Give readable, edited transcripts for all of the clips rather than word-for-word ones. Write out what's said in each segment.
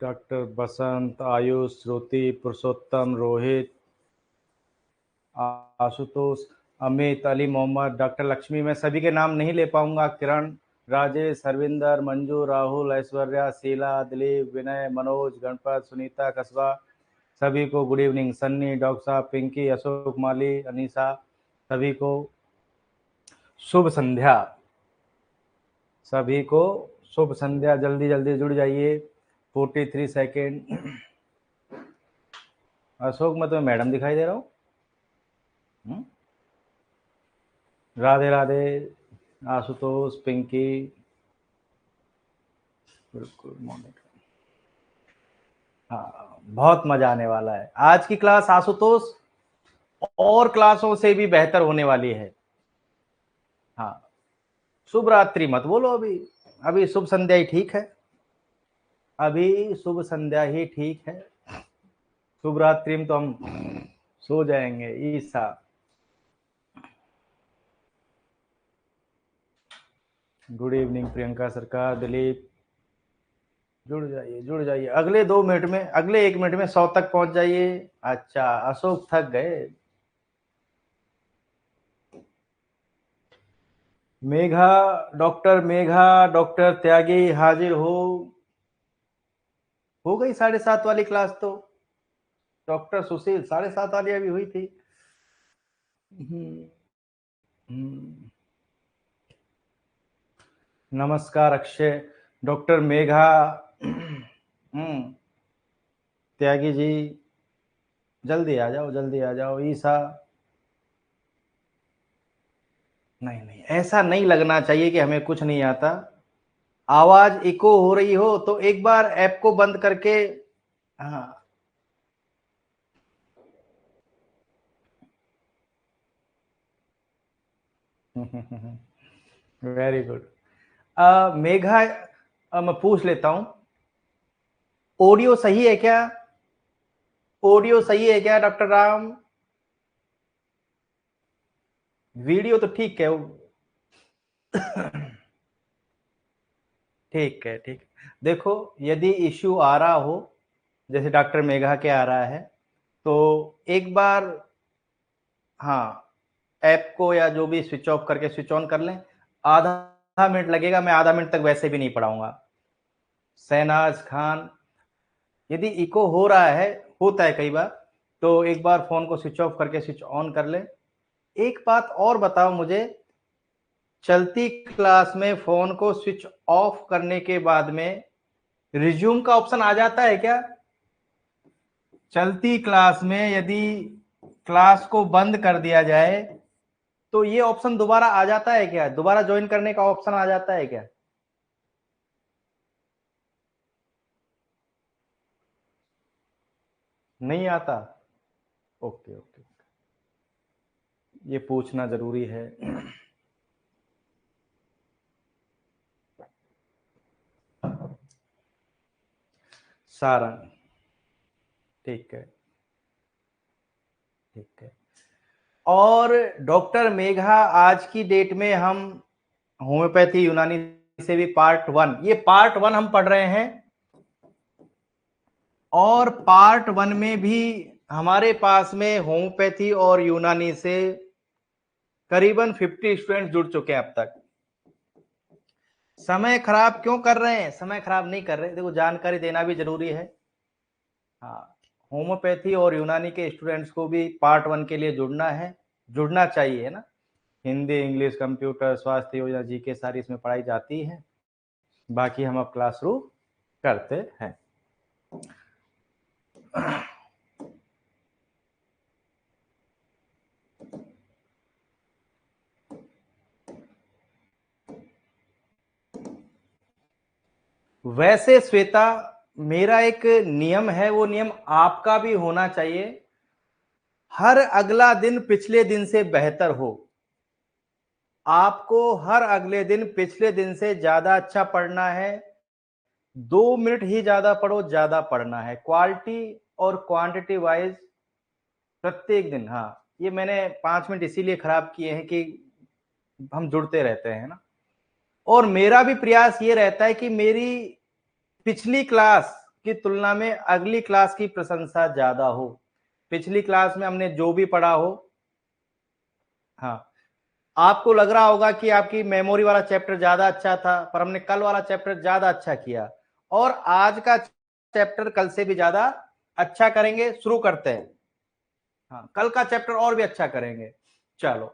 Doctor बसंत, आयुष, श्रुति, पुरुषोत्तम, Rohit, Ashutosh, Amit, Ali Mohammad, doctor Lakshmi, मैं सभी के नाम नहीं ले पाऊंगा। किरण, राजेश, हरविंदर, मंजू, राहुल, ऐश्वर्या, शीला, दिलीप, विनय, मनोज, गणपत, सुनीता, कसबा, सभी को गुड इवनिंग। सन्नी, डॉक्टर साहब, पिंकी, अशोक, माली, अनीसा, सभी को शुभ संध्या। सभी को शुभ संध्या। जल्दी जल्दी जुड़ जाइए। 43 सेकेंड। अशोक, मैं तुम्हें मैडम दिखाई दे रहा हूँ। राधे राधे। Ashutosh, Pinky, good morning. हाँ, बहुत मजा आने वाला है आज की क्लास। आशुतोष, और क्लासों से भी बेहतर होने वाली है। हाँ, शुभ रात्रि मत बोलो अभी, अभी शुभ संध्या ही ठीक है। अभी शुभ संध्या ही ठीक है। शुभ रात्रि में तो हम सो जाएंगे। ईसा, गुड इवनिंग। प्रियंका सरकार, दिलीप, जुड़ जाइए जुड़ जाइए। अगले 2 मिनट में, अगले 1 मिनट में 100 तक पहुंच जाइए। अच्छा, अशोक थक गए। मेघा, डॉक्टर मेघा, डॉक्टर त्यागी हाजिर हो गई 7:30 वाली क्लास तो। डॉक्टर सुशील, 7:30 वाली अभी हुई थी। हम्म, हम्म। नमस्कार अक्षय, डॉक्टर मेघा, त्यागी जी, जल्दी आ जाओ, जल्दी आ जाओ। ईसा, नहीं नहीं, ऐसा नहीं लगना चाहिए कि हमें कुछ नहीं आता। आवाज इको हो रही हो तो एक बार ऐप को बंद करके, हाँ। Very good. मेघा, मैं पूछ लेता हूं, ऑडियो सही है क्या? ऑडियो सही है क्या डॉक्टर राम? वीडियो तो ठीक है। ठीक है, ठीक। देखो, यदि इश्यू आ रहा हो, जैसे डॉक्टर मेघा के आ रहा है, तो एक बार, हाँ, ऐप को या जो भी स्विच ऑफ करके स्विच ऑन कर लें। आधा मिनट लगेगा, मैं आधा मिनट तक वैसे भी नहीं पढ़ाऊंगा। शहनाज खान, यदि इको हो रहा है, होता है कई बार, तो एक बार फोन को स्विच ऑफ करके स्विच ऑन कर ले। एक बात और बताओ मुझे, चलती क्लास में फोन को स्विच ऑफ करने के बाद में रिज्यूम का ऑप्शन आ जाता है क्या? चलती क्लास में यदि क्लास को बंद कर दिया जाए तो ये ऑप्शन दोबारा आ जाता है क्या? दोबारा ज्वाइन करने का ऑप्शन आ जाता है क्या? नहीं आता। ओके ओके, ये पूछना जरूरी है। सारंग, ठीक है, ठीक है। और डॉक्टर मेघा, आज की डेट में हम होम्योपैथी यूनानी से भी पार्ट 1, ये पार्ट 1 हम पढ़ रहे हैं। और पार्ट 1 में भी हमारे पास में होम्योपैथी और यूनानी से करीबन 50 स्टूडेंट जुड़ चुके हैं अब तक। समय खराब क्यों कर रहे हैं? समय खराब नहीं कर रहे, देखो जानकारी देना भी जरूरी है। हाँ, होम्योपैथी और यूनानी के स्टूडेंट्स को भी पार्ट 1 के लिए जुड़ना है, जुड़ना चाहिए, है ना। हिंदी, इंग्लिश, कंप्यूटर, स्वास्थ्य योजना, जीके सारी इसमें पढ़ाई जाती है। बाकी हम अब क्लास शुरू करते हैं। वैसे श्वेता, मेरा एक नियम है, वो नियम आपका भी होना चाहिए। हर अगला दिन पिछले दिन से बेहतर हो। आपको हर अगले दिन पिछले दिन से ज्यादा अच्छा पढ़ना है। 2 मिनट ही ज्यादा पढ़ो, ज्यादा पढ़ना है। क्वालिटी और क्वांटिटी वाइज प्रत्येक दिन, हाँ, ये मैंने 5 मिनट इसीलिए खराब किए हैं कि हम जुड़ते रहते हैं ना, और मेरा भी प्रयास ये रहता है कि मेरी पिछली क्लास की तुलना में अगली क्लास की प्रशंसा ज्यादा हो। पिछली क्लास में हमने जो भी पढ़ा हो, हाँ, आपको लग रहा होगा कि आपकी मेमोरी वाला चैप्टर ज्यादा अच्छा था, पर हमने कल वाला चैप्टर ज्यादा अच्छा किया, और आज का चैप्टर कल से भी ज्यादा अच्छा करेंगे। शुरू करते हैं। हाँ, कल का चैप्टर और भी अच्छा करेंगे। चलो,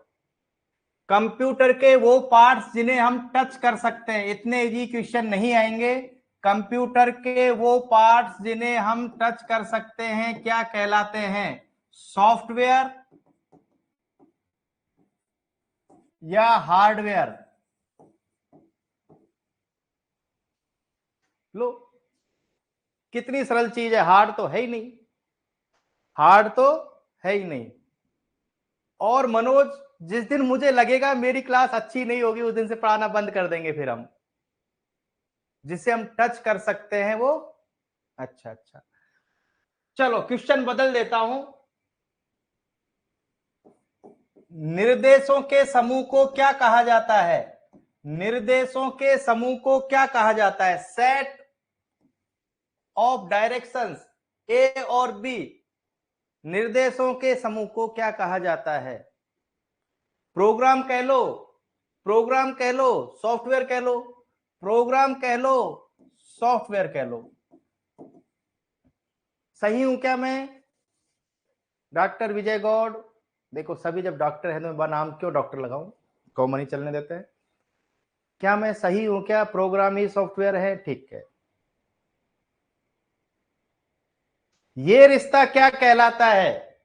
कंप्यूटर के वो पार्ट्स जिन्हें हम टच कर सकते हैं, इतने इजी क्वेश्चन नहीं आएंगे। कंप्यूटर के वो पार्ट्स जिन्हें हम टच कर सकते हैं क्या कहलाते हैं? सॉफ्टवेयर या हार्डवेयर? लो, कितनी सरल चीज है, हार्ड तो है ही नहीं, हार्ड तो है ही नहीं। और मनोज, जिस दिन मुझे लगेगा मेरी क्लास अच्छी नहीं होगी, उस दिन से पढ़ाना बंद कर देंगे फिर हम। जिसे हम टच कर सकते हैं वो, अच्छा अच्छा। चलो, क्वेश्चन बदल देता हूं। निर्देशों के समूह को क्या कहा जाता है? निर्देशों के समूह को क्या कहा जाता है? सेट ऑफ डायरेक्शंस, ए और बी। निर्देशों के समूह को क्या कहा जाता है? प्रोग्राम कह लो, प्रोग्राम कह लो, सॉफ्टवेयर कह लो, प्रोग्राम कह लो, सॉफ्टवेयर कह लो। सही हूं क्या मैं? डॉक्टर विजय गौड़, देखो सभी जब डॉक्टर है तो मैं नाम क्यों डॉक्टर लगाऊं, कॉमन ही चलने देते हैं। क्या मैं सही हूं क्या? प्रोग्राम ही सॉफ्टवेयर है, ठीक है। ये रिश्ता क्या कहलाता है?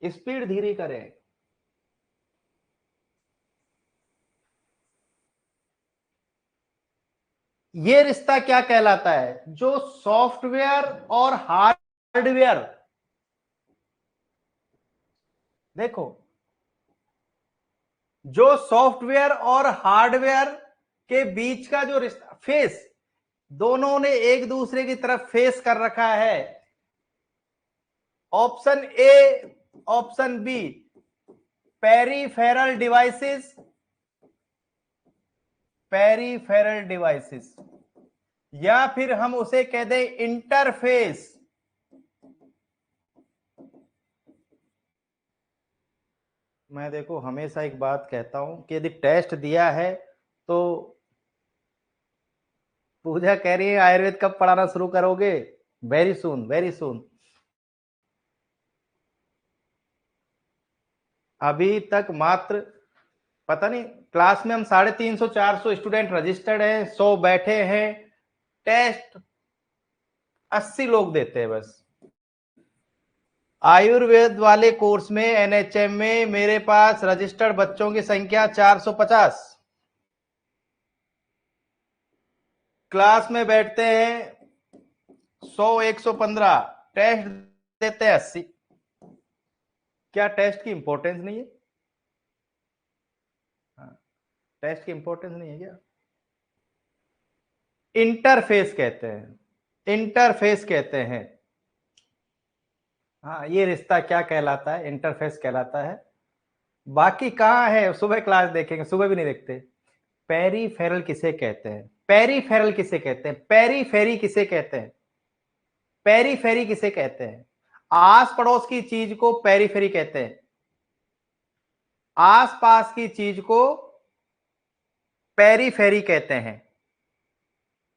स्पीड धीरे करें। ये रिश्ता क्या कहलाता है? जो सॉफ्टवेयर और हार्डवेयर, देखो, जो सॉफ्टवेयर और हार्डवेयर के बीच का जो रिश्ता, फेस, दोनों ने एक दूसरे की तरफ फेस कर रखा है। Option A, option B, peripheral devices, peripheral devices, या फिर हम उसे कह दें इंटरफेस। मैं देखो हमेशा एक बात कहता हूं कि यदि टेस्ट दिया है तो, पूजा कह रही है आयुर्वेद कब पढ़ाना शुरू करोगे? Very soon, very soon. अभी तक मात्र, पता नहीं, क्लास में हम 350 400 स्टूडेंट रजिस्टर्ड हैं, 100 बैठे हैं, टेस्ट 80 लोग देते हैं बस। आयुर्वेद वाले कोर्स में एनएचएम में मेरे पास रजिस्टर्ड बच्चों की संख्या 450। क्लास में बैठते हैं 100 115, टेस्ट देते हैं 80। क्या टेस्ट की इंपॉर्टेंस नहीं है? हाँ, टेस्ट की इंपॉर्टेंस नहीं है क्या? इंटरफेस कहते हैं, इंटरफेस कहते हैं। हाँ, ये रिश्ता क्या कहलाता है? इंटरफेस कहलाता है। बाकी कहाँ है? सुबह क्लास देखेंगे, सुबह भी नहीं देखते। पेरीफेरल किसे कहते हैं? पेरीफेरल किसे कहते हैं? पेरीफेरी किसे कहते हैं? पेरीफेरी किसे कहते हैं? आस पड़ोस की चीज को पेरीफेरी कहते हैं, आस पास की चीज को पेरीफेरी कहते हैं।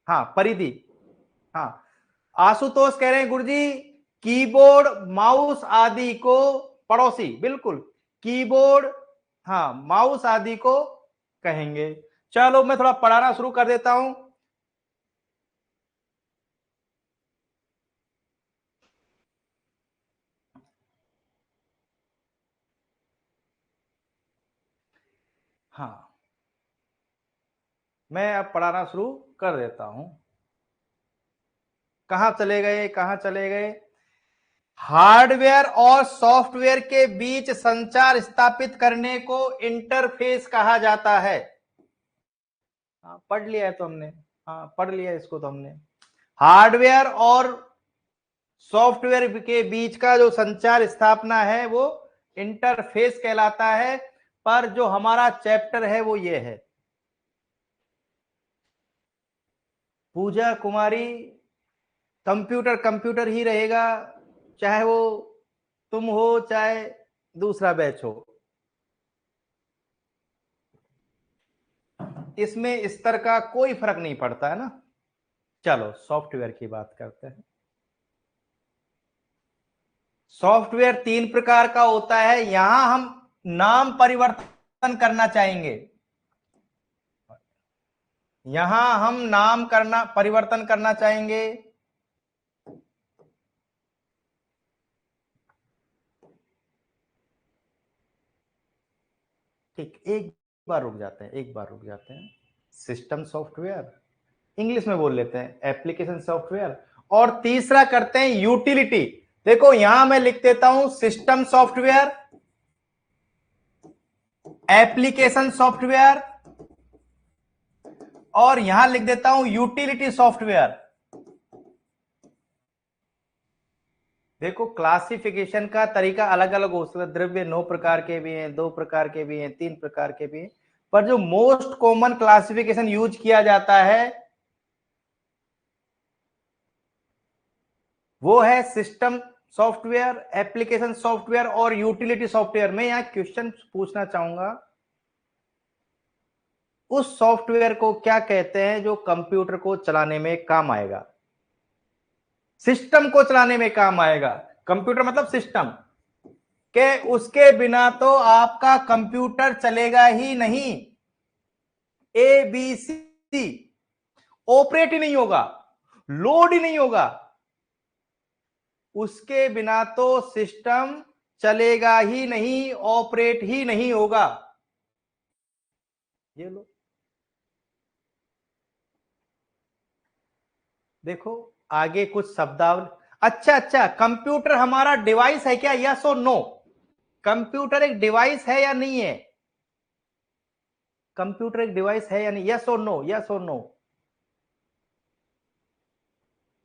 हाँ, परिधि। हाँ, आशुतोष कह रहे हैं गुरुजी कीबोर्ड माउस आदि को पड़ोसी, बिल्कुल, कीबोर्ड, हाँ, माउस आदि को कहेंगे। चलो, मैं थोड़ा पढ़ाना शुरू कर देता हूं। हाँ, मैं अब पढ़ाना शुरू कर देता हूं। कहां चले गए, कहां चले गए? हार्डवेयर और सॉफ्टवेयर के बीच संचार स्थापित करने को इंटरफेस कहा जाता है। हाँ, पढ़ लिया है तो हमने, हाँ, पढ़ लिया इसको तो हमने। हार्डवेयर और सॉफ्टवेयर के बीच का जो संचार स्थापना है वो इंटरफेस कहलाता है। पर जो हमारा चैप्टर है वो ये है। पूजा कुमारी, कंप्यूटर कंप्यूटर ही रहेगा, चाहे वो तुम हो चाहे दूसरा बैच हो। इसमें स्तर का कोई फर्क नहीं पड़ता है ना। चलो सॉफ्टवेयर की बात करते हैं। सॉफ्टवेयर तीन प्रकार का होता है। यहां हम नाम परिवर्तन करना चाहेंगे। यहां हम नाम करना परिवर्तन करना चाहेंगे। ठीक, एक बार रुक जाते हैं, एक बार रुक जाते हैं। सिस्टम सॉफ्टवेयर, इंग्लिश में बोल लेते हैं एप्लीकेशन सॉफ्टवेयर, और तीसरा करते हैं यूटिलिटी। देखो यहां मैं लिख देता हूं सिस्टम सॉफ्टवेयर, एप्लीकेशन सॉफ्टवेयर, और यहां लिख देता हूं यूटिलिटी सॉफ्टवेयर। देखो क्लासिफिकेशन का तरीका अलग अलग हो सकता है। द्रव्य 9 प्रकार के भी हैं, 2 प्रकार के भी हैं, 3 प्रकार के भी हैं, पर जो मोस्ट कॉमन क्लासिफिकेशन यूज किया जाता है वो है सिस्टम सॉफ्टवेयर, एप्लीकेशन सॉफ्टवेयर और यूटिलिटी सॉफ्टवेयर। मैं यहां क्वेश्चन पूछना चाहूंगा, उस सॉफ्टवेयर को क्या कहते हैं जो कंप्यूटर को चलाने में काम आएगा, सिस्टम को चलाने में काम आएगा। कंप्यूटर मतलब सिस्टम के, उसके बिना तो आपका कंप्यूटर चलेगा ही नहीं। ए बी सी, ऑपरेट ही नहीं होगा, लोड ही नहीं होगा, उसके बिना तो सिस्टम चलेगा ही नहीं, ऑपरेट ही नहीं होगा। ये लो, देखो आगे कुछ शब्दावली। अच्छा अच्छा, कंप्यूटर हमारा डिवाइस है क्या, यस और नो? कंप्यूटर एक डिवाइस है या नहीं है? कंप्यूटर एक डिवाइस है या नहीं, यस और नो, यस और नो?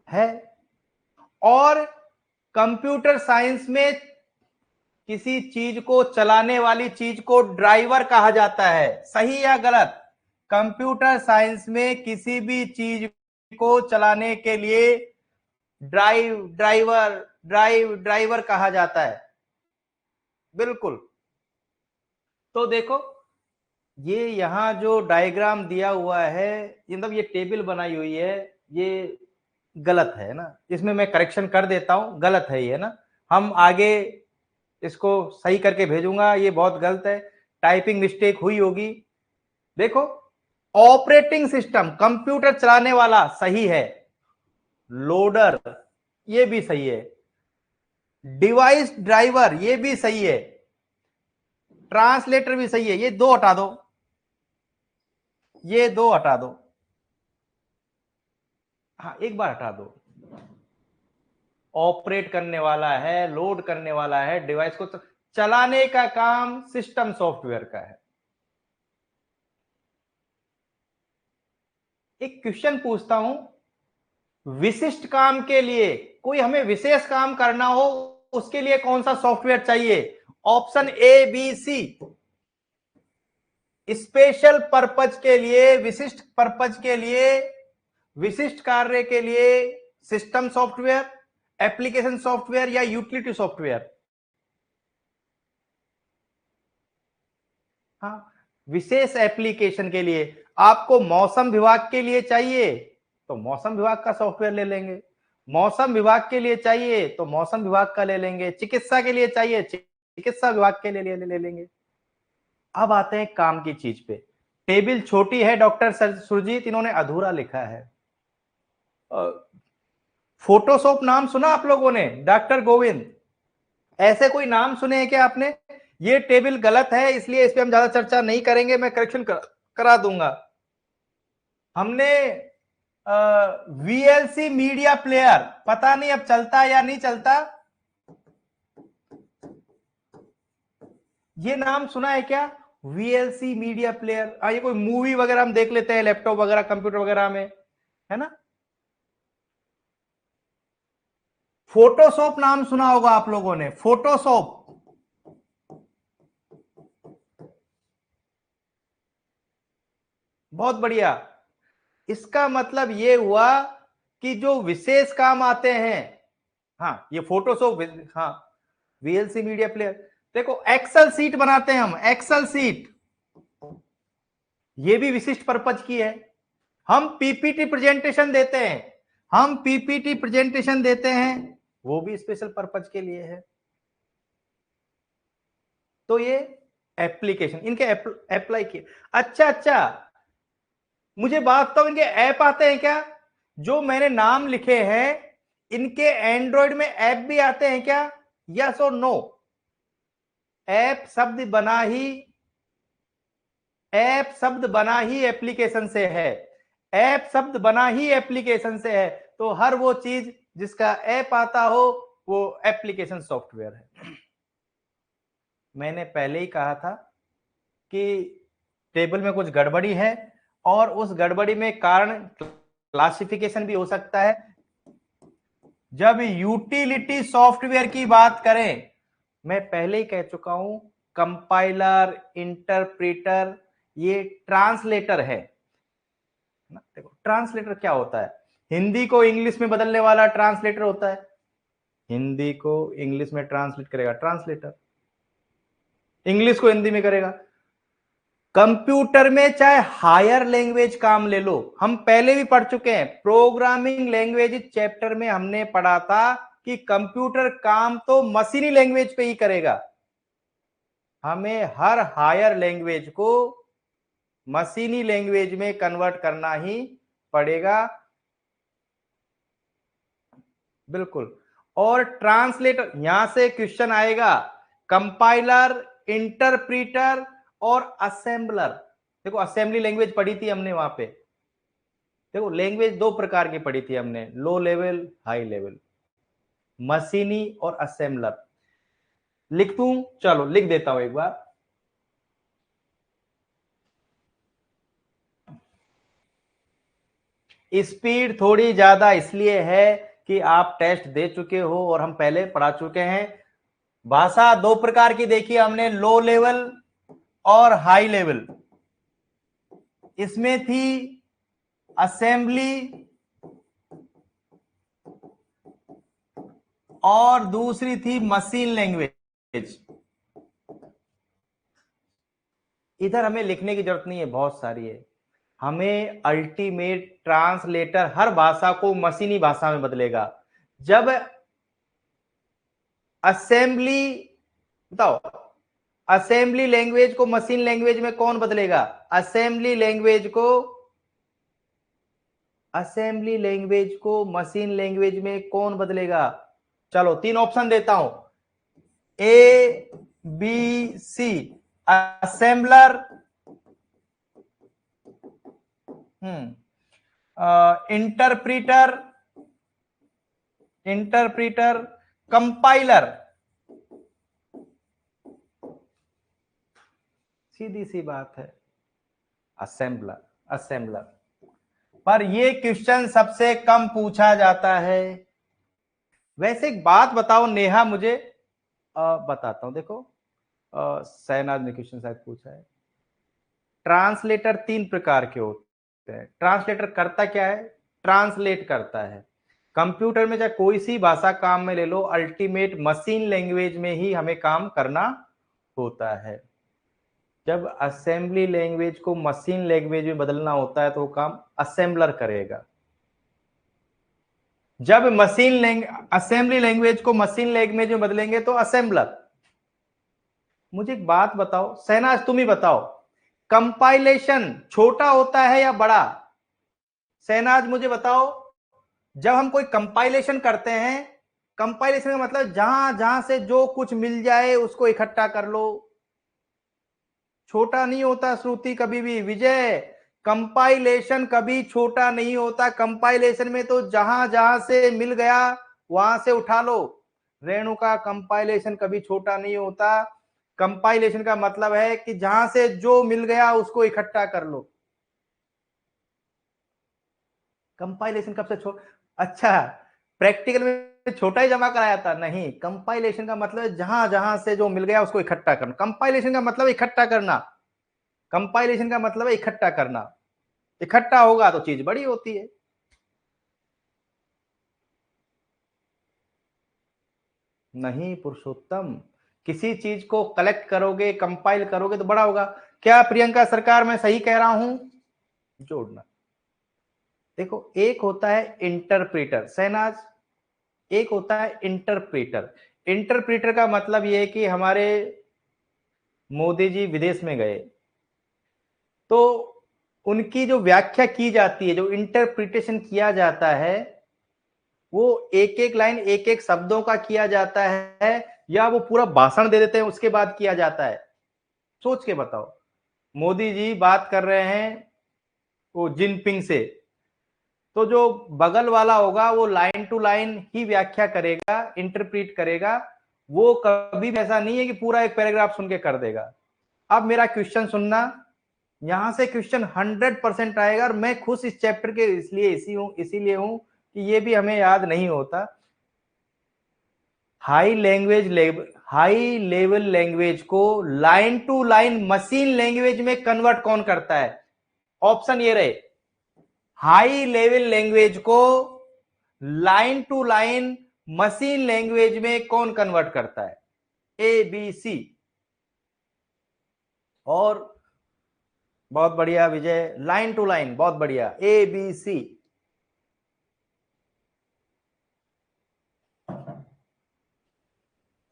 है। और कंप्यूटर साइंस में किसी चीज को चलाने वाली चीज को ड्राइवर कहा जाता है, सही या गलत? कंप्यूटर साइंस में किसी भी चीज को चलाने के लिए ड्राइवर कहा जाता है। बिल्कुल। तो देखो ये यहां जो डायग्राम दिया हुआ है, मतलब ये टेबल बनाई हुई है, ये गलत है ना। इसमें मैं करेक्शन कर देता हूं, गलत है ये ना। हम आगे इसको सही करके भेजूंगा, ये बहुत गलत है, टाइपिंग मिस्टेक हुई होगी। देखो ऑपरेटिंग सिस्टम कंप्यूटर चलाने वाला सही है, लोडर ये भी सही है, डिवाइस ड्राइवर ये भी सही है, ट्रांसलेटर भी सही है। ये दो हटा दो, ये दो हटा दो, हाँ एक बार हटा दो। ऑपरेट करने वाला है, लोड करने वाला है, डिवाइस को चलाने का काम सिस्टम सॉफ्टवेयर का है। एक क्वेश्चन पूछता हूं, विशिष्ट काम के लिए, कोई हमें विशेष काम करना हो उसके लिए कौन सा सॉफ्टवेयर चाहिए? Option A B C. Special purpose के लिए, विशिष्ट पर्पज के लिए, विशिष्ट कार्य के लिए सिस्टम सॉफ्टवेयर, एप्लीकेशन सॉफ्टवेयर या यूटिलिटी सॉफ्टवेयर? हाँ, विशेष एप्लीकेशन के लिए आपको मौसम विभाग के लिए चाहिए तो मौसम विभाग का सॉफ्टवेयर ले लेंगे, मौसम विभाग के लिए चाहिए तो मौसम विभाग का ले लेंगे, चिकित्सा के लिए चाहिए चिकित्सा विभाग के लिए ले लेंगे। अब आते हैं काम की चीज पे। टेबल छोटी है डॉक्टर सुरजीत, इन्होंने अधूरा लिखा है। फोटोशॉप नाम सुना आप लोगों ने, डॉक्टर गोविंद, ऐसे कोई नाम सुने हैं क्या आपने? ये टेबल गलत है, इसलिए इस पे हम ज्यादा चर्चा नहीं करेंगे, मैं करेक्शन करा दूंगा। हमने वीएलसी मीडिया प्लेयर, पता नहीं अब चलता या नहीं चलता, ये नाम सुना है क्या? वीएलसी मीडिया प्लेयर, ये कोई मूवी वगैरह हम देख लेते हैं लैपटॉप वगैरह कंप्यूटर वगैरह में, है ना। फोटोशॉप नाम सुना होगा आप लोगों ने, फोटोशॉप। बहुत बढ़िया। इसका मतलब ये हुआ कि जो विशेष काम आते हैं, हाँ ये फोटोशॉप, हाँ वीएलसी मीडिया प्लेयर। देखो एक्सेल सीट बनाते हैं हम, एक्सेल सीट, ये भी विशिष्ट पर्पज की है। हम पीपीटी प्रेजेंटेशन देते हैं, हम पीपीटी प्रेजेंटेशन देते हैं, वो भी स्पेशल पर्पज के लिए है। तो ये एप्लीकेशन इनके अप्लाई किए। अच्छा, मुझे बात तो, इनके ऐप आते हैं क्या? जो मैंने नाम लिखे हैं इनके एंड्रॉइड में ऐप भी आते हैं क्या? यस और नो? ऐप शब्द बना ही एप्लीकेशन से है, ऐप शब्द बना ही एप्लीकेशन से है। तो हर वो चीज जिसका ऐप आता हो वो एप्लीकेशन सॉफ्टवेयर है। मैंने पहले ही कहा था कि टेबल में कुछ गड़बड़ी है और उस गड़बड़ी में कारण क्लासिफिकेशन भी हो सकता है। जब यूटिलिटी सॉफ्टवेयर की बात करें, मैं पहले ही कह चुका हूं, कंपाइलर, इंटरप्रेटर, ये ट्रांसलेटर है। देखो ट्रांसलेटर क्या होता है? हिंदी को इंग्लिश में बदलने वाला ट्रांसलेटर होता है, हिंदी को इंग्लिश में ट्रांसलेट करेगा ट्रांसलेटर, इंग्लिश को हिंदी में करेगा। कंप्यूटर में चाहे हायर लैंग्वेज काम ले लो, हम पहले भी पढ़ चुके हैं, प्रोग्रामिंग लैंग्वेज चैप्टर में हमने पढ़ा था कि कंप्यूटर काम तो मशीनी लैंग्वेज पे ही करेगा। हमें हर हायर लैंग्वेज को मशीनी लैंग्वेज में कन्वर्ट करना ही पड़ेगा, बिल्कुल। और ट्रांसलेटर, यहां से क्वेश्चन आएगा, कंपाइलर, इंटरप्रीटर और असेंबलर। देखो असेंबली लैंग्वेज पढ़ी थी हमने वहां पे। देखो लैंग्वेज दो प्रकार की पढ़ी थी हमने, लो लेवल हाई लेवल, मशीनी और असेंबलर। लिख दूं? चलो लिख देता हूं एक बार। स्पीड थोड़ी ज्यादा इसलिए है कि आप टेस्ट दे चुके हो और हम पहले पढ़ा चुके हैं। भाषा दो प्रकार की देखी हमने, लो लेवल और हाई लेवल। इसमें थी असेंबली और दूसरी थी मशीन लैंग्वेज। इधर हमें लिखने की जरूरत नहीं है, बहुत सारी है। हमें अल्टीमेट ट्रांसलेटर हर भाषा को मशीनी भाषा में बदलेगा। जब असेंबली, बताओ असेंबली लैंग्वेज को मशीन लैंग्वेज में कौन बदलेगा? असेंबली लैंग्वेज को मशीन लैंग्वेज में कौन बदलेगा? चलो तीन ऑप्शन देता हूं, A B C. Assembler, interpreter, compiler. सीधी सी बात है, असेंबलर। पर ये क्वेश्चन सबसे कम पूछा जाता है। वैसे एक बात बताओ नेहा मुझे, बताता हूं, देखो शहनाज ने क्वेश्चन शायद पूछा है। ट्रांसलेटर तीन प्रकार के होते हैं। ट्रांसलेटर करता क्या है? ट्रांसलेट करता है। कंप्यूटर में चाहे कोई सी भाषा काम में ले लो, अल्टीमेट मशीन लैंग्वेज में ही हमें काम करना होता है। जब असेंबली लैंग्वेज को मशीन लैंग्वेज में बदलना होता है तो वो काम असेंबलर करेगा। जब असेंबली लैंग्वेज को मशीन लैंग्वेज में बदलेंगे तो असेंबलर। मुझे एक बात बताओ शहनाज, तुम ही बताओ, कंपाइलेशन छोटा होता है या बड़ा? शहनाज मुझे बताओ, जब हम कोई कंपाइलेशन करते हैं, कंपाइलेशन का मतलब जहां जहां से जो कुछ मिल जाए उसको इकट्ठा कर लो, छोटा नहीं होता श्रुति कभी भी। विजय, कंपाइलेशन कभी छोटा नहीं होता। कंपाइलेशन में तो जहां जहां से मिल गया वहां से उठा लो। रेणुका, कंपाइलेशन कभी छोटा नहीं होता। कंपाइलेशन का मतलब है कि जहां से जो मिल गया उसको इकट्ठा कर लो। कंपाइलेशन कब से अच्छा, प्रैक्टिकल में छोटा ही जमा कराया था, नहीं। कंपाइलेशन का मतलब है जहां जहां से जो मिल गया उसको इकट्ठा करना। कंपाइलेशन का मतलब इकट्ठा करना। कंपाइलेशन का मतलब है इकट्ठा करना। इकट्ठा होगा तो चीज बड़ी होती है। नहीं पुरुषोत्तम, किसी चीज को कलेक्ट करोगे, कंपाइल करोगे तो बड़ा होगा। क्या प्रियंका सरकार मैं सही कह रहा हूं? जोड़ना। देखो, एक होता है इंटरप्रेटर शहनाज, एक होता है इंटरप्रेटर। इंटरप्रेटर का मतलब यह है कि हमारे मोदी जी विदेश में गए तो उनकी जो व्याख्या की जाती है, जो इंटरप्रिटेशन किया जाता है, वो एक एक लाइन एक एक शब्दों का किया जाता है या वो पूरा भाषण दे देते हैं उसके बाद किया जाता है? सोच के बताओ। मोदी जी बात कर रहे हैं वो जिनपिंग से, तो जो बगल वाला होगा वो लाइन टू लाइन ही व्याख्या करेगा, इंटरप्रीट करेगा। वो कभी भी ऐसा नहीं है कि पूरा एक पैराग्राफ सुन के कर देगा। अब मेरा क्वेश्चन सुनना, यहां से क्वेश्चन 100% आएगा। और मैं खुश इस चैप्टर के इसलिए इसीलिए हूं कि ये भी हमें याद नहीं होता। हाई लेवल लैंग्वेज को line to line machine language में कन्वर्ट कौन करता है? ऑप्शन ये रहे। हाई लेवल लैंग्वेज को line to line machine language में कौन कन्वर्ट करता है? A B C. और बहुत बढ़िया विजय, लाइन टू लाइन, बहुत बढ़िया, ए बी सी।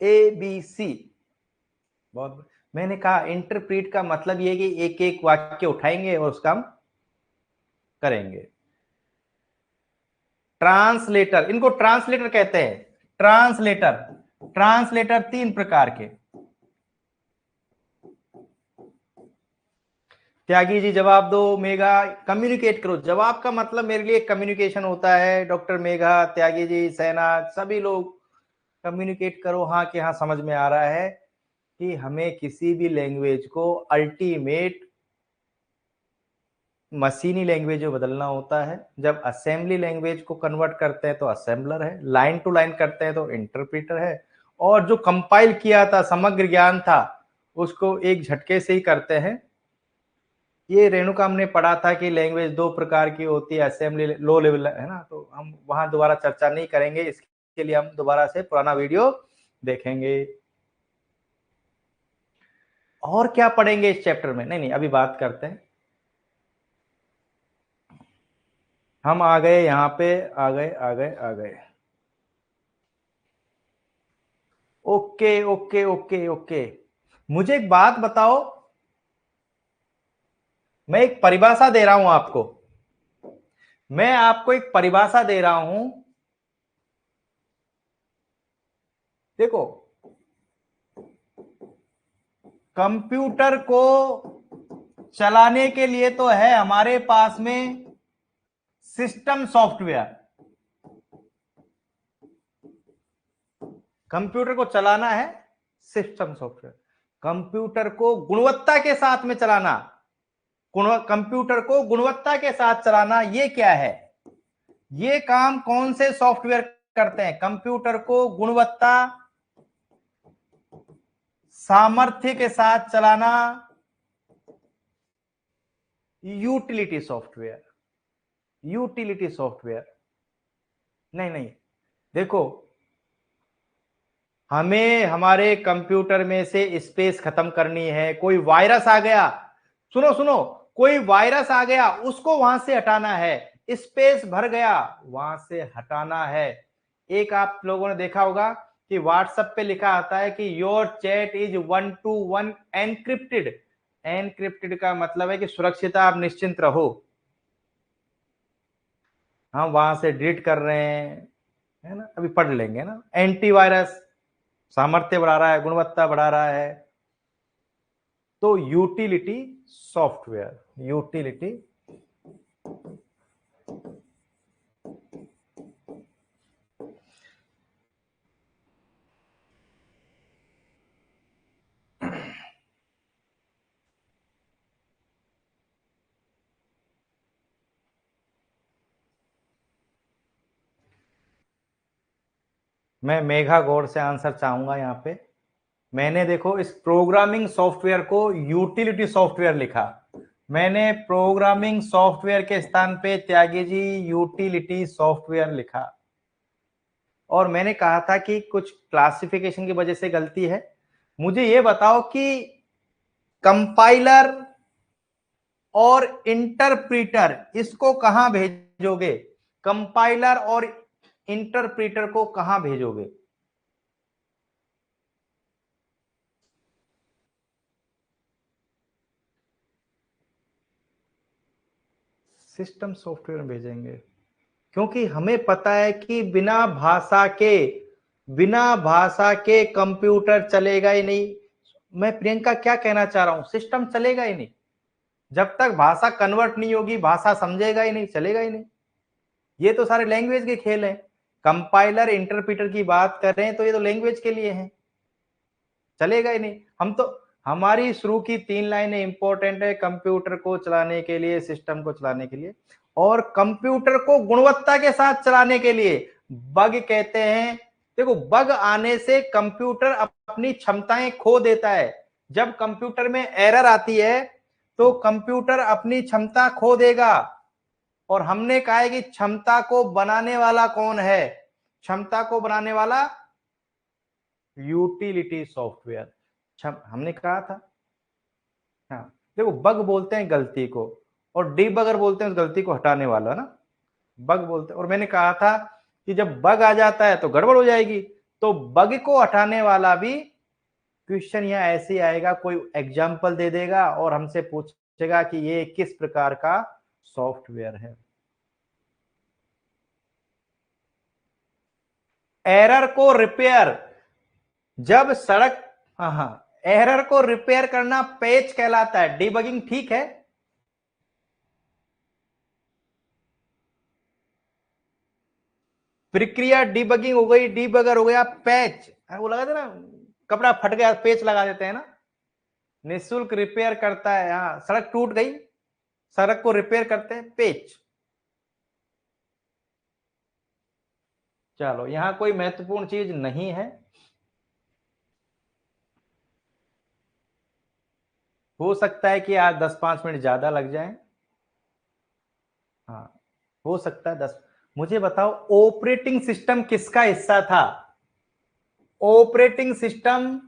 ए बी सी। बहुत, मैंने कहा इंटरप्रीट का मतलब यह कि एक एक वाक्य उठाएंगे और उसका हम करेंगे। ट्रांसलेटर, इनको ट्रांसलेटर कहते हैं। ट्रांसलेटर, ट्रांसलेटर तीन प्रकार के। त्यागी जी जवाब दो, मेघा कम्युनिकेट करो। जवाब का मतलब मेरे लिए कम्युनिकेशन होता है। डॉक्टर मेघा, त्यागी जी, सेना, सभी लोग कम्युनिकेट करो हाँ कि हाँ समझ में आ रहा है कि हमें किसी भी लैंग्वेज को अल्टीमेट मशीनी लैंग्वेज में बदलना होता है। जब असेंबली लैंग्वेज को कन्वर्ट करते हैं तो असेंबलर है, लाइन टू लाइन करते हैं तो इंटरप्रेटर है, और जो कंपाइल किया था, समग्र ज्ञान था, उसको एक झटके से ही करते हैं। ये रेणुका हमने पढ़ा था कि लैंग्वेज दो प्रकार की होती है, असेंबली लो लेवल, है ना। तो हम वहां दोबारा चर्चा नहीं करेंगे, इसके लिए हम दोबारा से पुराना वीडियो देखेंगे। और क्या पढ़ेंगे इस चैप्टर में? नहीं नहीं, अभी बात करते हैं। हम आ गए यहाँ पे, आ गए आ गए आ गए। Okay okay okay okay. मुझे एक बात बताओ, मैं एक परिभाषा दे रहा हूं आपको। मैं आपको एक परिभाषा दे रहा हूं। देखो, कंप्यूटर को चलाने के लिए तो है हमारे पास में सिस्टम सॉफ्टवेयर। कंप्यूटर को चलाना है सिस्टम सॉफ्टवेयर। कंप्यूटर को गुणवत्ता के साथ में चलाना, कंप्यूटर को गुणवत्ता के साथ चलाना, ये क्या है? ये काम कौन से सॉफ्टवेयर करते हैं? कंप्यूटर को गुणवत्ता, सामर्थ्य के साथ चलाना, यूटिलिटी सॉफ्टवेयर। Utility software. नहीं नहीं, देखो, हमें हमारे कंप्यूटर में से स्पेस खत्म करनी है। कोई वायरस आ गया, सुनो सुनो, कोई वायरस आ गया, उसको वहां से हटाना है। स्पेस भर गया, वहां से हटाना है। एक आप लोगों ने देखा होगा कि व्हाट्सएप पे लिखा आता है कि your chat is 1 to 1 encrypted. Encrypted का मतलब है कि सुरक्षित, आप निश्चिंत रहो। हम वहां से डिलीट कर रहे हैं, है ना। अभी पढ़ लेंगे ना। एंटीवायरस, सामर्थ्य बढ़ा रहा है, गुणवत्ता बढ़ा रहा है। तो यूटिलिटी सॉफ्टवेयर, यूटिलिटी। मैं मेघा गौर से आंसर चाहूंगा यहाँ पे। मैंने देखो इस प्रोग्रामिंग सॉफ्टवेयर को यूटिलिटी सॉफ्टवेयर लिखा, मैंने प्रोग्रामिंग सॉफ्टवेयर के स्थान पे त्यागी जी यूटिलिटी सॉफ्टवेयर लिखा। और मैंने कहा था कि कुछ क्लासिफिकेशन की वजह से गलती है। मुझे ये बताओ कि कंपाइलर और इंटरप्रीटर इसको कहां भेजोगे? कंपाइलर और इंटरप्रीटर को कहां भेजोगे? सिस्टम सॉफ्टवेयर में भेजेंगे, क्योंकि हमें पता है कि बिना भाषा के कंप्यूटर चलेगा ही नहीं। मैं प्रियंका क्या कहना चाह रहा हूं, सिस्टम चलेगा ही नहीं जब तक भाषा कन्वर्ट नहीं होगी, भाषा समझेगा ही नहीं, चलेगा ही नहीं। ये तो सारे लैंग्वेज के खेल हैं। कंपाइलर इंटरप्रीटर की बात कर रहे हैं तो ये तो लैंग्वेज के लिए है, चलेगा ही नहीं। हम तो, हमारी शुरू की 3 लाइनें इंपॉर्टेंट है कंप्यूटर को चलाने के लिए, सिस्टम को चलाने के लिए, और कंप्यूटर को गुणवत्ता के साथ चलाने के लिए। बग कहते हैं, देखो बग आने से कंप्यूटर अपनी क्षमताएं खो देता है। जब कंप्यूटर में एरर आती है तो कंप्यूटर अपनी क्षमता खो देगा। और हमने कहा है कि क्षमता को बनाने वाला कौन है? क्षमता को बनाने वाला यूटिलिटी सॉफ्टवेयर, हमने कहा था। हाँ, देखो बग बोलते हैं गलती को, और डीबगर बोलते हैं उस गलती को हटाने वाला ना, बग बोलते हैं। और मैंने कहा था कि जब बग आ जाता है तो गड़बड़ हो जाएगी, तो बग को हटाने वाला भी क्वेश्चन यहाँ ऐसे ही आएगा, कोई एग्जाम्पल दे देगा और हमसे पूछेगा कि ये किस प्रकार का सॉफ्टवेयर है। एरर को रिपेयर, जब सड़क, हाँ हाँ, एरर को रिपेयर करना पेच कहलाता है, डीबगिंग ठीक है। प्रक्रिया डीबगिंग हो गई, डीबगर हो गया, पैच वो लगा देना, कपड़ा फट गया पेच लगा देते हैं ना। निःशुल्क रिपेयर करता है, हाँ सड़क टूट गई, सड़क को रिपेयर करते हैं, पेच। चलो यहां कोई महत्वपूर्ण चीज नहीं है, हो सकता है कि आज 10-5 मिनट ज्यादा लग जाए। हाँ, हो सकता है 10। मुझे बताओ ऑपरेटिंग सिस्टम किसका हिस्सा था? ऑपरेटिंग सिस्टम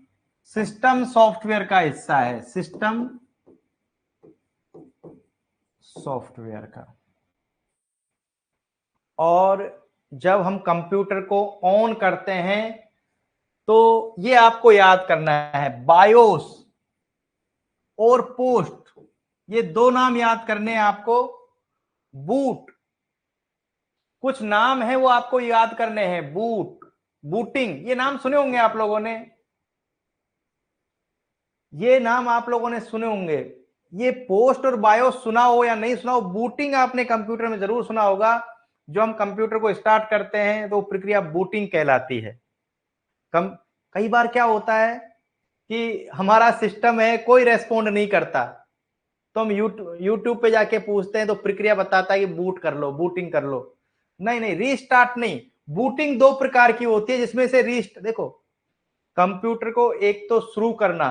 सिस्टम सॉफ्टवेयर का हिस्सा है, सिस्टम सॉफ्टवेयर का। और जब हम कंप्यूटर को ऑन करते हैं तो ये आपको याद करना है, बायोस और पोस्ट, ये दो नाम याद करने हैं आपको। बूट, कुछ नाम है वो आपको याद करने हैं, बूट, बूटिंग, ये नाम सुने होंगे आप लोगों ने, ये नाम आप लोगों ने सुने होंगे। ये पोस्ट और बायोस सुना हो या नहीं सुना हो, बूटिंग आपने कंप्यूटर में जरूर सुना होगा। जो हम कंप्यूटर को स्टार्ट करते हैं तो प्रक्रिया बूटिंग कहलाती है। कम कई बार क्या होता है कि हमारा सिस्टम है कोई रेस्पॉन्ड नहीं करता, तो हम यूट्यूब पे जाके पूछते हैं तो प्रक्रिया बताता है कि बूट कर लो, बूटिंग कर लो। नहीं नहीं, रीस्टार्ट नहीं। बूटिंग दो प्रकार की होती है, जिसमें से देखो, कंप्यूटर को एक तो शुरू करना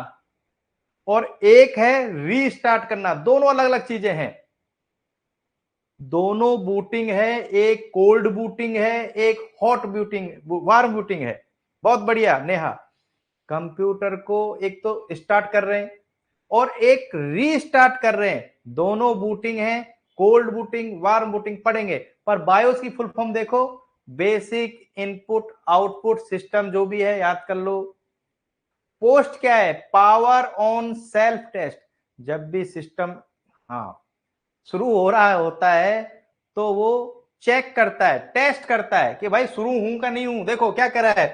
और एक है रीस्टार्ट करना, दोनों अलग अलग चीजें हैं। दोनों बूटिंग है, एक कोल्ड बूटिंग है, एक हॉट बूटिंग, वार्म बूटिंग है। बहुत बढ़िया नेहा, कंप्यूटर को एक तो स्टार्ट कर रहे हैं और एक रीस्टार्ट कर रहे हैं, दोनों बूटिंग है, कोल्ड बूटिंग वार्म बूटिंग पढ़ेंगे। पर बायोस की फुल फॉर्म देखो, बेसिक इनपुट आउटपुट सिस्टम, जो भी है याद कर लो। पोस्ट क्या है? पावर ऑन सेल्फ टेस्ट, जब भी सिस्टम, हाँ, शुरू हो रहा होता है तो वो चेक करता है, टेस्ट करता है कि भाई शुरू हूं का नहीं हूं। देखो क्या कर रहा है,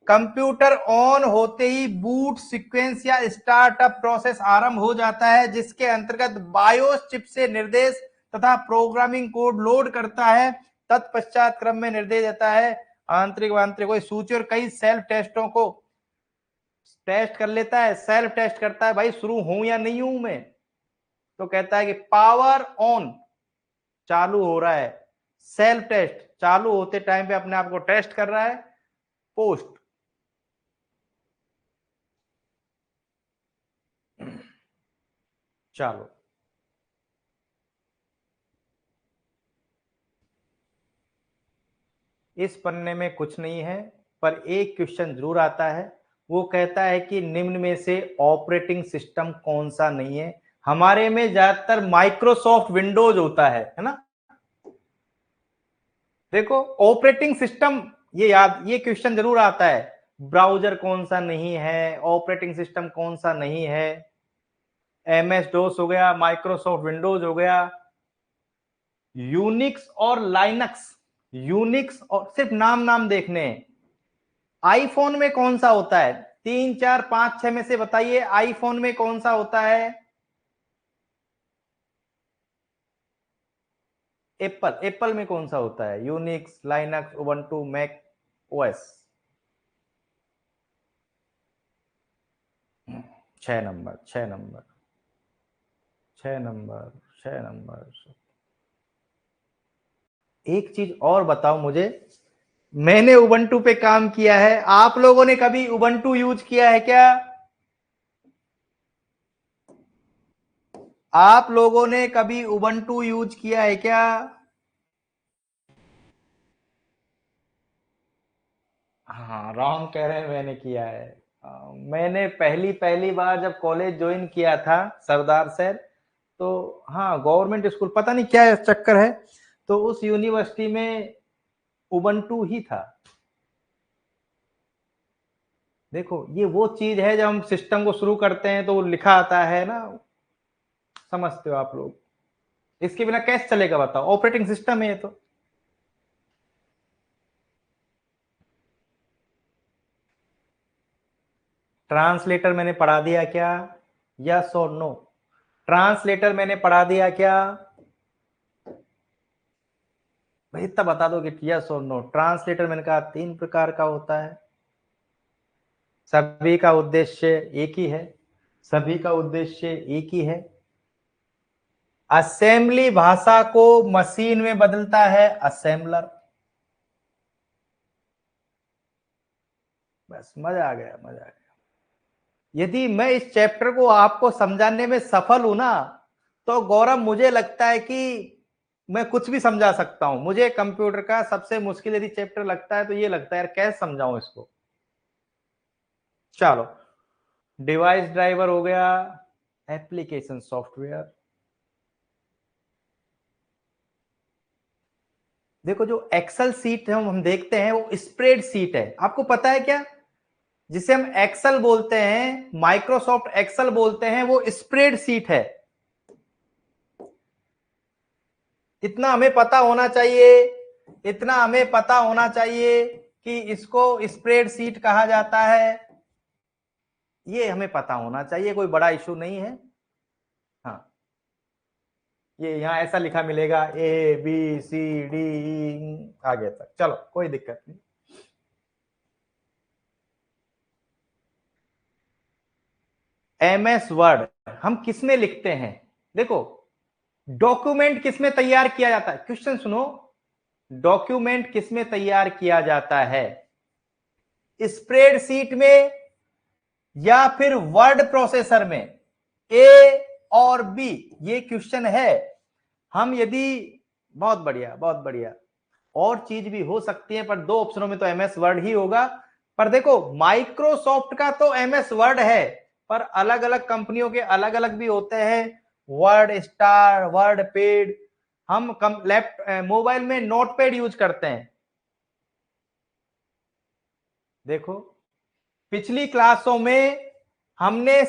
कंप्यूटर ऑन होते ही बूट सीक्वेंस या स्टार्टअप प्रोसेस आरंभ हो जाता है, जिसके अंतर्गत बायोस चिप से निर्देश तथा प्रोग्रामिंग कोड लोड करता है, तत्पश्चात क्रम में निर्देश देता है, आंतरिक वांतरिक कोई सूची और कई सेल्फ टेस्टों को टेस्ट कर लेता है, सेल्फ टेस्ट करता है, भाई शुरू हूं या नहीं हूं मैं। तो कहता है कि पावर ऑन, चालू हो रहा है, सेल्फ टेस्ट, चालू होते टाइम पे अपने आप को टेस्ट कर रहा है, पोस्ट। चलो, इस पन्ने में कुछ नहीं है, पर एक क्वेश्चन जरूर आता है। वो कहता है कि निम्न में से ऑपरेटिंग सिस्टम कौन सा नहीं है। हमारे में ज्यादातर माइक्रोसॉफ्ट विंडोज होता है ना। देखो ऑपरेटिंग सिस्टम, ये क्वेश्चन जरूर आता है। ब्राउजर कौन सा नहीं है, ऑपरेटिंग सिस्टम कौन सा नहीं है। एमएस डोस हो गया, माइक्रोसॉफ्ट विंडोज हो गया, यूनिक्स और लाइनक्स। यूनिक्स और सिर्फ नाम नाम देखने हैं। आईफोन में कौन सा होता है? 3 4 5 6 में से बताइए, आईफोन में कौन सा होता है? एप्पल में कौन सा होता है? Unix, Linux, Ubuntu, Mac OS. 6 number, 6 number, 6 number, 6 number. एक चीज और बताओ मुझे, मैंने उबंटू पे काम किया है, आप लोगों ने कभी उबंटू यूज किया है क्या? आप लोगों ने कभी उबंटू यूज किया है क्या? हाँ, रॉन्ग कह रहे हैं, मैंने किया है। मैंने पहली पहली बार जब कॉलेज ज्वाइन किया था सरदार सर, तो हाँ गवर्नमेंट स्कूल, पता नहीं क्या चक्कर है, तो उस यूनिवर्सिटी में उबंटू ही था। देखो ये वो चीज है, जब हम सिस्टम को शुरू करते हैं तो वो लिखा आता है ना, समझते हो आप लोग। इसके बिना कैसे चलेगा बताओ, ऑपरेटिंग सिस्टम है ये तो। ट्रांसलेटर मैंने पढ़ा दिया क्या? यस और नो? ट्रांसलेटर मैंने पढ़ा दिया क्या? भाई इतना बता दो कि यस और नो। ट्रांसलेटर मैंने कहा 3 प्रकार का होता है, सभी का उद्देश्य एक ही है, सभी का उद्देश्य एक ही है। असेंबली भाषा को मशीन में बदलता है असेंबलर। बस मजा आ गया, मजा आ गया। यदि मैं इस चैप्टर को आपको समझाने में सफल हूं ना, तो गौरव मुझे लगता है कि मैं कुछ भी समझा सकता हूं। मुझे कंप्यूटर का सबसे मुश्किल यदि चैप्टर लगता है तो ये लगता है यार कैसे समझाऊं इसको। चलो, डिवाइस ड्राइवर हो गया, एप्लीकेशन सॉफ्टवेयर। देखो जो एक्सेल सीट हम देखते हैं वो स्प्रेड सीट है, आपको पता है क्या? जिसे हम एक्सेल बोलते हैं, माइक्रोसॉफ्ट एक्सेल बोलते हैं, वो स्प्रेड सीट है। इतना हमें पता होना चाहिए, इतना हमें पता होना चाहिए कि इसको स्प्रेड सीट कहा जाता है। ये हमें पता होना चाहिए, कोई बड़ा इशू नहीं है। हाँ, ये यहां ऐसा लिखा मिलेगा ABCD आगे तक, चलो कोई दिक्कत नहीं। MS वर्ड हम किस में लिखते हैं? देखो, डॉक्यूमेंट किस में तैयार किया जाता है? क्वेश्चन सुनो, डॉक्यूमेंट किस में तैयार किया जाता है? स्प्रेडशीट में या फिर वर्ड प्रोसेसर में? ए और बी, ये क्वेश्चन है। हम यदि, बहुत बढ़िया, बहुत बढ़िया। और चीज भी हो सकती है, पर 2 ऑप्शनों में तो MS वर्ड ही होगा। पर देखो माइक्रोसॉफ्ट का तो MS वर्ड है, पर अलग अलग कंपनियों के अलग अलग भी होते हैं, वर्ड स्टार, वर्ड पेड। हम मोबाइल में नोट पैड यूज करते हैं। देखो पिछली क्लासों में हमने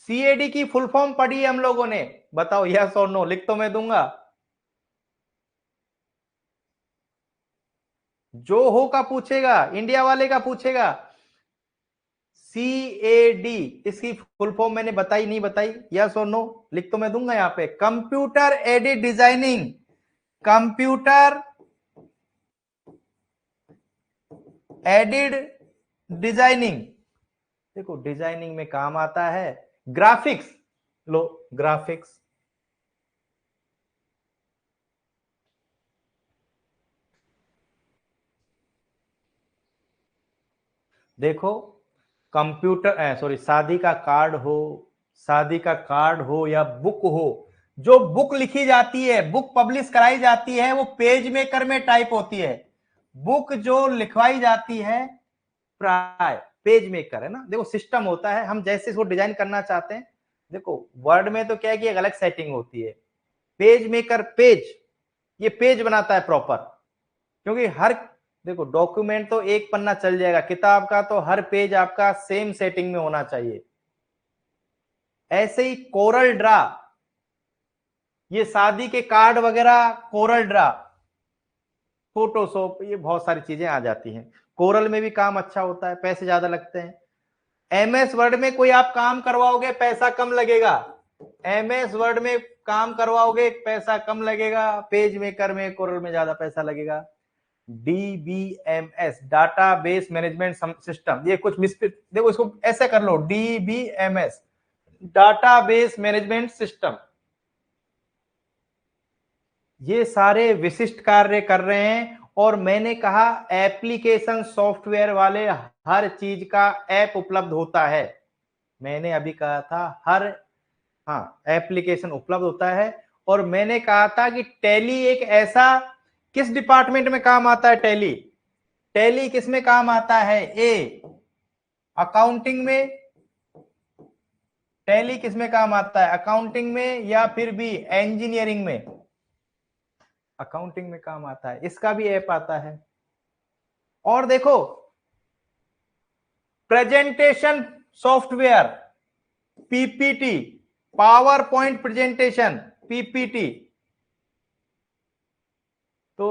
CAD की फुल फॉर्म पढ़ी है हम लोगों ने। बताओ यस और नो, लिख तो मैं दूंगा। जो हो का पूछेगा, इंडिया वाले का पूछेगा। CAD, इसकी फुल फॉर्म मैंने बताई नहीं बताई? यस और नो, लिख तो मैं दूंगा यहां पे। Computer aided designing, computer aided designing. देखो डिजाइनिंग में काम आता है ग्राफिक्स। लो, ग्राफिक्स। देखो कंप्यूटर सॉरी शादी का कार्ड हो या बुक हो, जो बुक लिखी जाती है, बुक पब्लिश कराई जाती है, वो पेज मेकर में टाइप होती है। बुक जो लिखवाई जाती है प्राय पेज मेकर है ना। देखो सिस्टम होता है, हम जैसे इसको डिजाइन करना चाहते हैं। देखो वर्ड में तो क्या है कि एक अलग सेटिंग होती है, पेज मेकर ये पेज बनाता है प्रॉपर। क्योंकि हर देखो डॉक्यूमेंट तो एक पन्ना चल जाएगा, किताब का तो हर पेज आपका सेम सेटिंग में होना चाहिए। ऐसे ही कोरल ड्रा, ये शादी के कार्ड वगैरह कोरल ड्रा, फोटोशॉप, ये बहुत सारी चीजें आ जाती हैं। कोरल में भी काम अच्छा होता है, पैसे ज्यादा लगते हैं। एमएस वर्ड में कोई आप काम करवाओगे पैसा कम लगेगा, एमएस वर्ड में काम करवाओगे पैसा कम लगेगा, पेज मेकर में कोरल में ज्यादा पैसा लगेगा। डीबीएमएस डाटाबेस मैनेजमेंट सिस्टम, ये कुछ देखो इसको ऐसे कर लो, डीबीएमएस डाटाबेस मैनेजमेंट सिस्टम, ये सारे विशिष्ट कार्य कर रहे हैं। और मैंने कहा एप्लीकेशन सॉफ्टवेयर वाले हर चीज का ऐप उपलब्ध होता है। मैंने अभी कहा था हर एप्लीकेशन उपलब्ध होता है। और मैंने कहा था कि टैली एक ऐसा, किस डिपार्टमेंट में काम आता है टैली? टैली किस में काम आता है? ए अकाउंटिंग में। टैली किस में काम आता है? अकाउंटिंग में। या फिर बी इंजीनियरिंग में? अकाउंटिंग में काम आता है, इसका भी ऐप आता है। और देखो presentation software, PPT, power point presentation, PPT. तो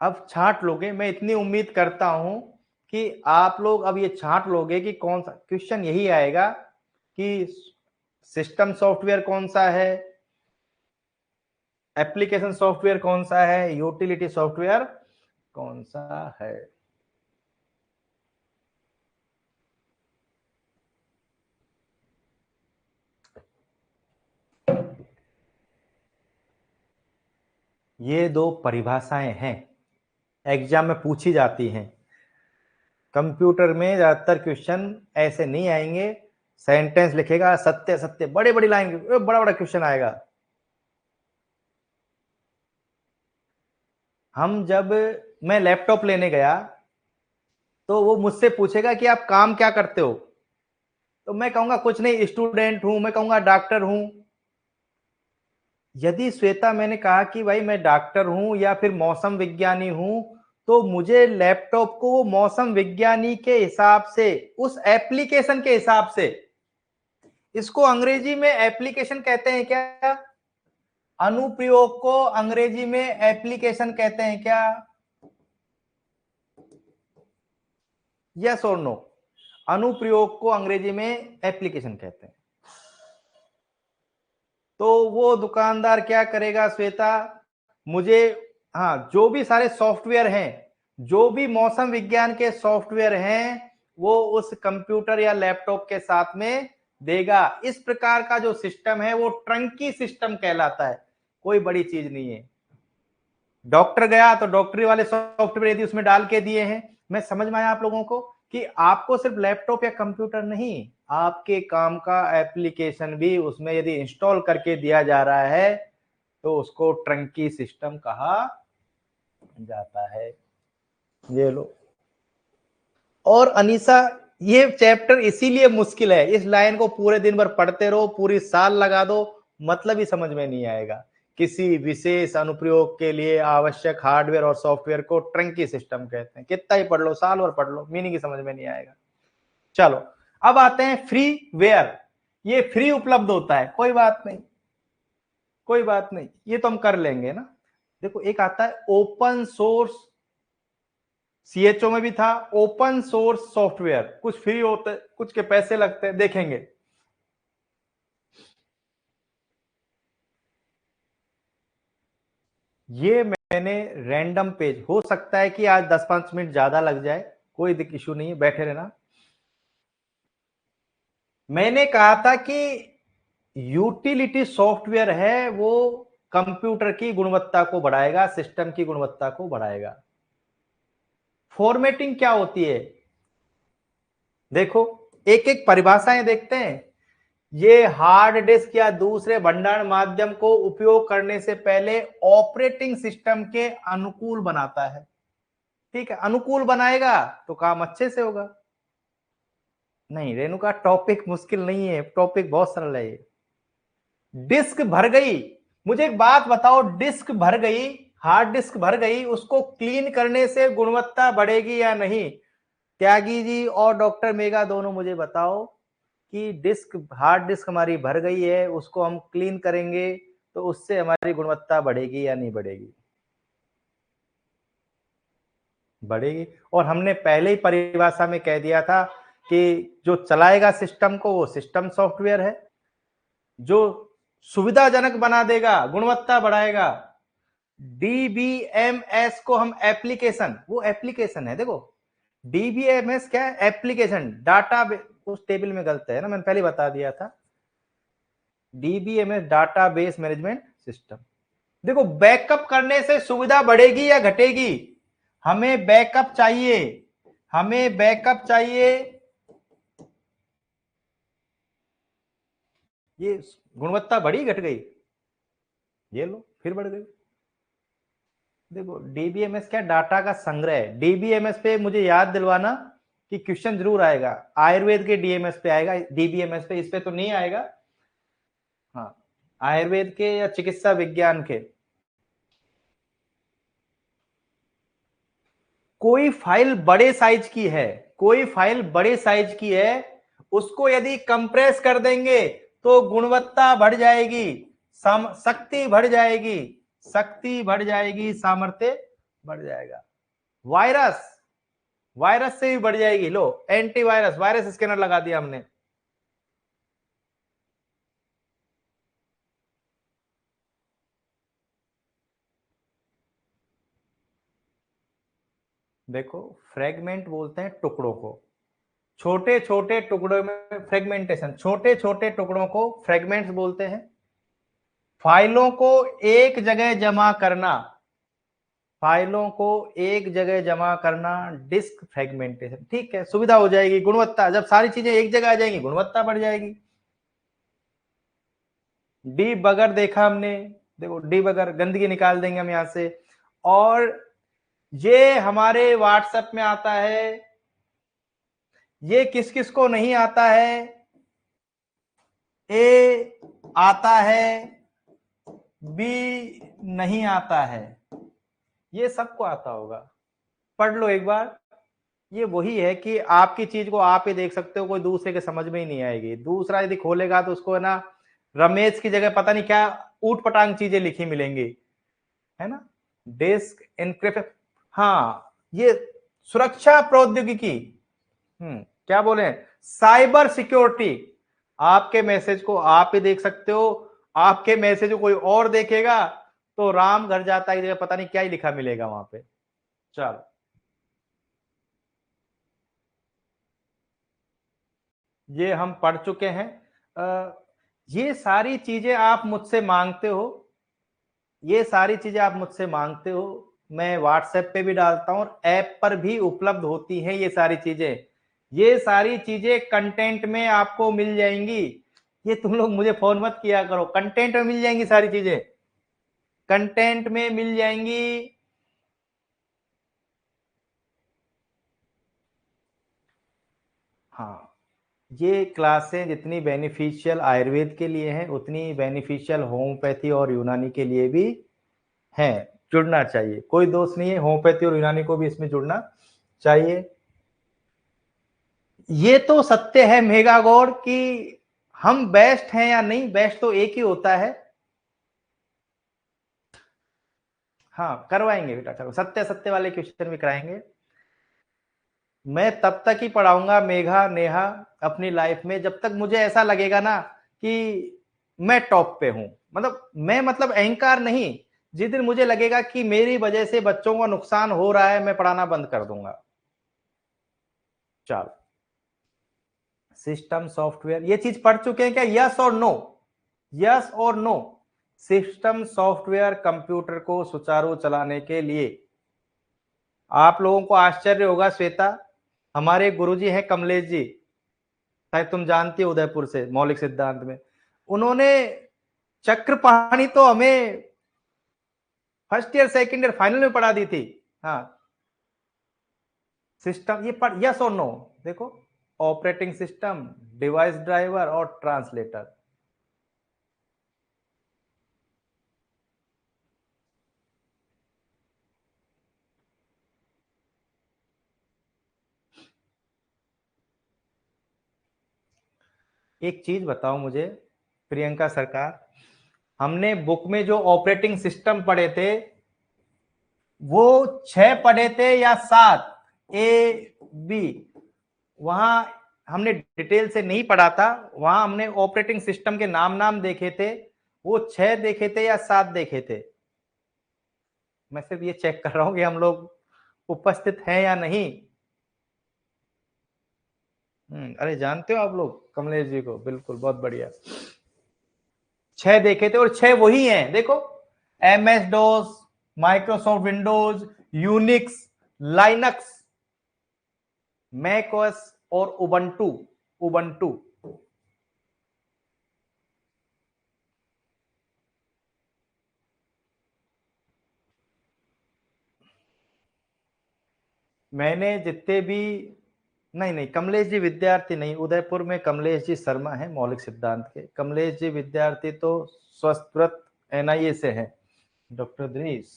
अब छांट लोगे, मैं इतनी उम्मीद करता हूं कि आप लोग अब ये छांट लोगे कि कौन सा क्वेश्चन, यही आएगा कि सिस्टम सॉफ्टवेयर कौन सा है, एप्लीकेशन सॉफ्टवेयर कौन सा है, यूटिलिटी सॉफ्टवेयर कौन सा है। ये दो परिभाषाएं हैं, एग्जाम में पूछी जाती हैं। कंप्यूटर में ज्यादातर क्वेश्चन ऐसे नहीं आएंगे, सेंटेंस लिखेगा सत्य सत्य, बड़े बड़ी लाइन, बड़ा बड़ा क्वेश्चन आएगा। मैं लैपटॉप लेने गया तो वो मुझसे पूछेगा कि आप काम क्या करते हो, तो मैं कहूंगा कुछ नहीं, स्टूडेंट हूं, मैं कहूंगा डॉक्टर हूं। यदि श्वेता मैंने कहा कि भाई मैं डॉक्टर हूं या फिर मौसम विज्ञानी हूं, तो मुझे लैपटॉप को मौसम विज्ञानी के हिसाब से, उस एप्लीकेशन के हिसाब से, इसको अंग्रेजी में एप्लीकेशन कहते हैं क्या? अनुप्रयोग को अंग्रेजी में एप्लीकेशन कहते हैं क्या? यस और नो? अनुप्रयोग को अंग्रेजी में एप्लीकेशन कहते हैं। तो वो दुकानदार क्या करेगा श्वेता, मुझे जो भी सारे सॉफ्टवेयर हैं, जो भी मौसम विज्ञान के सॉफ्टवेयर हैं, वो उस कंप्यूटर या लैपटॉप के साथ में देगा। इस प्रकार का जो सिस्टम है वो ट्रंकी सिस्टम कहलाता है, कोई बड़ी चीज नहीं है। डॉक्टर गया तो डॉक्टरी वाले सॉफ्टवेयर यदि उसमें डाल के दिए हैं, मैं समझ में आया आप लोगों को कि आपको सिर्फ लैपटॉप या कंप्यूटर नहीं, आपके काम का एप्लीकेशन भी उसमें यदि इंस्टॉल करके दिया जा रहा है तो उसको ट्रंकी सिस्टम कहा जाता है। ये लो। और अनीसा, ये चैप्टर इसीलिए मुश्किल है, इस लाइन को पूरे दिन भर पढ़ते रहो, पूरी साल लगा दो, मतलब ही समझ में नहीं आएगा। किसी विशेष अनुप्रयोग के लिए आवश्यक हार्डवेयर और सॉफ्टवेयर को ट्रंकी सिस्टम कहते हैं। कितना ही पढ़ लो, साल भर पढ़ लो, मीनिंग ही समझ में नहीं आएगा। चलो अब आते हैं फ्रीवेयर। ये फ्री उपलब्ध होता है, कोई बात नहीं, कोई बात नहीं, ये तो हम कर लेंगे ना। देखो एक आता है ओपन सोर्स, सीएचओ में भी था ओपन सोर्स सॉफ्टवेयर, कुछ फ्री होते कुछ के पैसे लगते हैं, देखेंगे। ये मैंने रैंडम पेज, हो सकता है कि आज 10-5 मिनट ज्यादा लग जाए, कोई इशू नहीं है, बैठे रहना। मैंने कहा था कि यूटिलिटी सॉफ्टवेयर है वो कंप्यूटर की गुणवत्ता को बढ़ाएगा, सिस्टम की गुणवत्ता को बढ़ाएगा। फॉर्मेटिंग क्या होती है? देखो एक एक परिभाषाएं देखते हैं। ये हार्ड डिस्क या दूसरे भंडारण माध्यम को उपयोग करने से पहले ऑपरेटिंग सिस्टम के अनुकूल बनाता है। ठीक है, अनुकूल बनाएगा तो काम अच्छे से होगा। नहीं रेणुका, टॉपिक मुश्किल नहीं है, टॉपिक बहुत सरल है। ये डिस्क भर गई, मुझे एक बात बताओ, डिस्क भर गई, हार्ड डिस्क भर गई, उसको क्लीन करने से गुणवत्ता बढ़ेगी या नहीं? त्यागी जी और डॉक्टर मेघा दोनों मुझे बताओ कि डिस्क, हार्ड डिस्क हमारी भर गई है, उसको हम क्लीन करेंगे तो उससे हमारी गुणवत्ता बढ़ेगी या नहीं बढ़ेगी? बढ़ेगी। और हमने पहले ही परिभाषा में कह दिया था कि जो चलाएगा सिस्टम को वो सिस्टम सॉफ्टवेयर है, जो सुविधाजनक बना देगा, गुणवत्ता बढ़ाएगा। डीबीएमएस को हम एप्लीकेशन, वो एप्लीकेशन है। देखो डीबीएमएस क्या है? एप्लीकेशन डाटा, उस टेबल में गलत है ना, मैंने पहले बता दिया था। DBMS database management system. देखो बैकअप करने से सुविधा बढ़ेगी या घटेगी? हमें बैकअप चाहिए, हमें बैकअप चाहिए। ये गुणवत्ता बढ़ी घट गई? ये लो फिर बढ़ गई। देखो डीबीएमएस क्या, डाटा का संग्रह है। डीबीएमएस पे मुझे याद दिलवाना कि क्वेश्चन जरूर आएगा, आयुर्वेद के डीएमएस पे आएगा, डीबीएमएस पे, इस पे तो नहीं आएगा। हाँ, आयुर्वेद के या चिकित्सा विज्ञान के। कोई फाइल बड़े साइज की है, कोई फाइल बड़े साइज की है, उसको यदि कंप्रेस कर देंगे तो गुणवत्ता बढ़ जाएगी, शक्ति बढ़ जाएगी, शक्ति बढ़ जाएगी, सामर्थ्य बढ़ जाएगा। वायरस, वायरस से भी बढ़ जाएगी। लो एंटीवायरस, वायरस स्कैनर लगा दिया हमने। देखो फ्रेगमेंट बोलते हैं टुकड़ों को, छोटे छोटे टुकड़ों में फ्रेगमेंटेशन, छोटे छोटे टुकड़ों को फ्रेगमेंट्स बोलते हैं। फाइलों को एक जगह जमा करना, फाइलों को एक जगह जमा करना डिस्क फ्रेगमेंटेशन। ठीक है, सुविधा हो जाएगी, गुणवत्ता, जब सारी चीजें एक जगह आ जाएंगी गुणवत्ता बढ़ जाएगी। डी बगर देखा हमने, देखो डी बगर, गंदगी निकाल देंगे हम यहां से। और ये हमारे व्हाट्सएप में आता है, ये किस किस को नहीं आता है? ए आता है, बी नहीं आता है, ये सबको आता होगा। पढ़ लो एक बार। ये वही है कि आपकी चीज को आप ही देख सकते हो, कोई दूसरे के समझ में ही नहीं आएगी। दूसरा यदि खोलेगा तो उसको है ना, रमेश की जगह पता नहीं क्या ऊट पटांग चीजें लिखी मिलेंगी, है ना। डिस्क एन्क्रिप्शन, हाँ ये सुरक्षा प्रौद्योगिकी, क्या बोले, साइबर सिक्योरिटी। आपके मैसेज को आप ही देख सकते हो, आपके मैसेज को कोई और देखेगा तो राम घर जाता है जगह पता नहीं क्या ही लिखा मिलेगा वहां पे। चलो ये हम पढ़ चुके हैं। ये सारी चीजें आप मुझसे मांगते हो, ये सारी चीजें आप मुझसे मांगते हो, मैं व्हाट्सएप पे भी डालता हूं और ऐप पर भी उपलब्ध होती हैं ये सारी चीजें। ये सारी चीजें कंटेंट में आपको मिल जाएंगी। ये तुम लोग मुझे फोन मत किया करो, कंटेंट में मिल जाएंगी सारी चीजें, कंटेंट में मिल जाएंगी। हाँ, ये क्लासें जितनी बेनिफिशियल आयुर्वेद के लिए हैं उतनी बेनिफिशियल होम्योपैथी और यूनानी के लिए भी हैं। जुड़ना चाहिए, कोई दोष नहीं है, होम्योपैथी और यूनानी को भी इसमें जुड़ना चाहिए। ये तो सत्य है मेगा गौड़ कि हम बेस्ट हैं या नहीं, बेस्ट तो एक ही होता है। हाँ करवाएंगे बेटा, चलो सत्य सत्य वाले क्वेश्चन भी कराएंगे। मैं तब तक ही पढ़ाऊंगा मेघा, नेहा, अपनी लाइफ में जब तक मुझे ऐसा लगेगा ना कि मैं टॉप पे हूं। मतलब मैं, मतलब अहंकार नहीं, जिस दिन मुझे लगेगा कि मेरी वजह से बच्चों का नुकसान हो रहा है मैं पढ़ाना बंद कर दूंगा। चलो सिस्टम सॉफ्टवेयर, ये चीज पढ़ चुके हैं क्या? यस और नो, यस और नो। सिस्टम सॉफ्टवेयर कंप्यूटर को सुचारू चलाने के लिए, आप लोगों को आश्चर्य होगा श्वेता, हमारे गुरुजी हैं कमलेश जी, शायद तुम जानती हो, उदयपुर से, मौलिक सिद्धांत में। उन्होंने चक्रपाणी तो हमें first year second year final में पढ़ा दी थी। हाँ, सिस्टम ये पढ़, यस और नो, देखो, ऑपरेटिंग सिस्टम, डिवाइस ड्राइवर और ट्रांसलेटर। एक चीज बताओ मुझे प्रियंका सरकार, हमने बुक में जो ऑपरेटिंग सिस्टम पढ़े थे वो 6 पढ़े थे या 7, ए बी, वहां हमने डिटेल से नहीं पढ़ा था, वहां हमने ऑपरेटिंग सिस्टम के नाम नाम देखे थे, वो 6 देखे थे या 7 देखे थे? मैं सिर्फ ये चेक कर रहा हूं कि हम लोग उपस्थित हैं या नहीं। अरे जानते हो आप लोग कमलेश जी को, बिल्कुल, बहुत बढ़िया। 6 देखे थे और 6 वही हैं, देखो, MS DOS, Microsoft Windows, Unix, Linux, Mac OS और उबंटू। उबंटू मैंने जितने भी, नहीं नहीं, कमलेश जी विद्यार्थी नहीं, उदयपुर में कमलेश जी शर्मा है मौलिक सिद्धांत के, कमलेश जी विद्यार्थी तो स्वस्थ NIA से है। डॉक्टर द्रीस,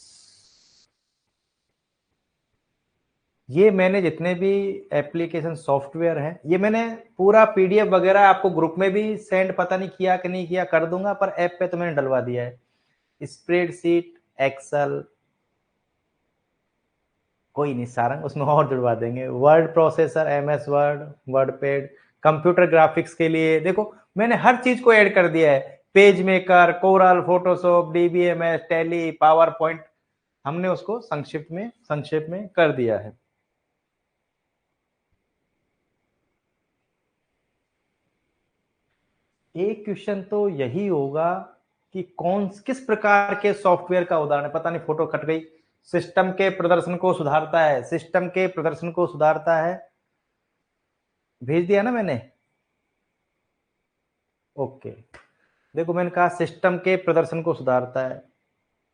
ये मैंने जितने भी एप्लीकेशन सॉफ्टवेयर हैं, ये मैंने पूरा PDF वगैरह आपको ग्रुप में भी सेंड, पता नहीं किया कि नहीं किया, कर दूंगा, पर ऐप पे तो मैंने डलवा दिया है। स्प्रेडशीट, एक्सेल, कोई नहीं, सारंग उसमें और जुड़वा देंगे, word processor, MS word, word pad, computer graphics के लिए देखो मैंने हर चीज को ऐड कर दिया है, page maker, coral, Photoshop, DBMS, tally, power point, हमने उसको संक्षिप्त में कर दिया है। एक क्वेश्चन तो यही होगा कि किस प्रकार के सॉफ्टवेयर का उदाहरण है, पता नहीं फोटो कट गई। सिस्टम के प्रदर्शन को सुधारता है, सिस्टम के प्रदर्शन को सुधारता है, भेज दिया ना मैंने, ओके। देखो मैंने कहा सिस्टम के प्रदर्शन को सुधारता है,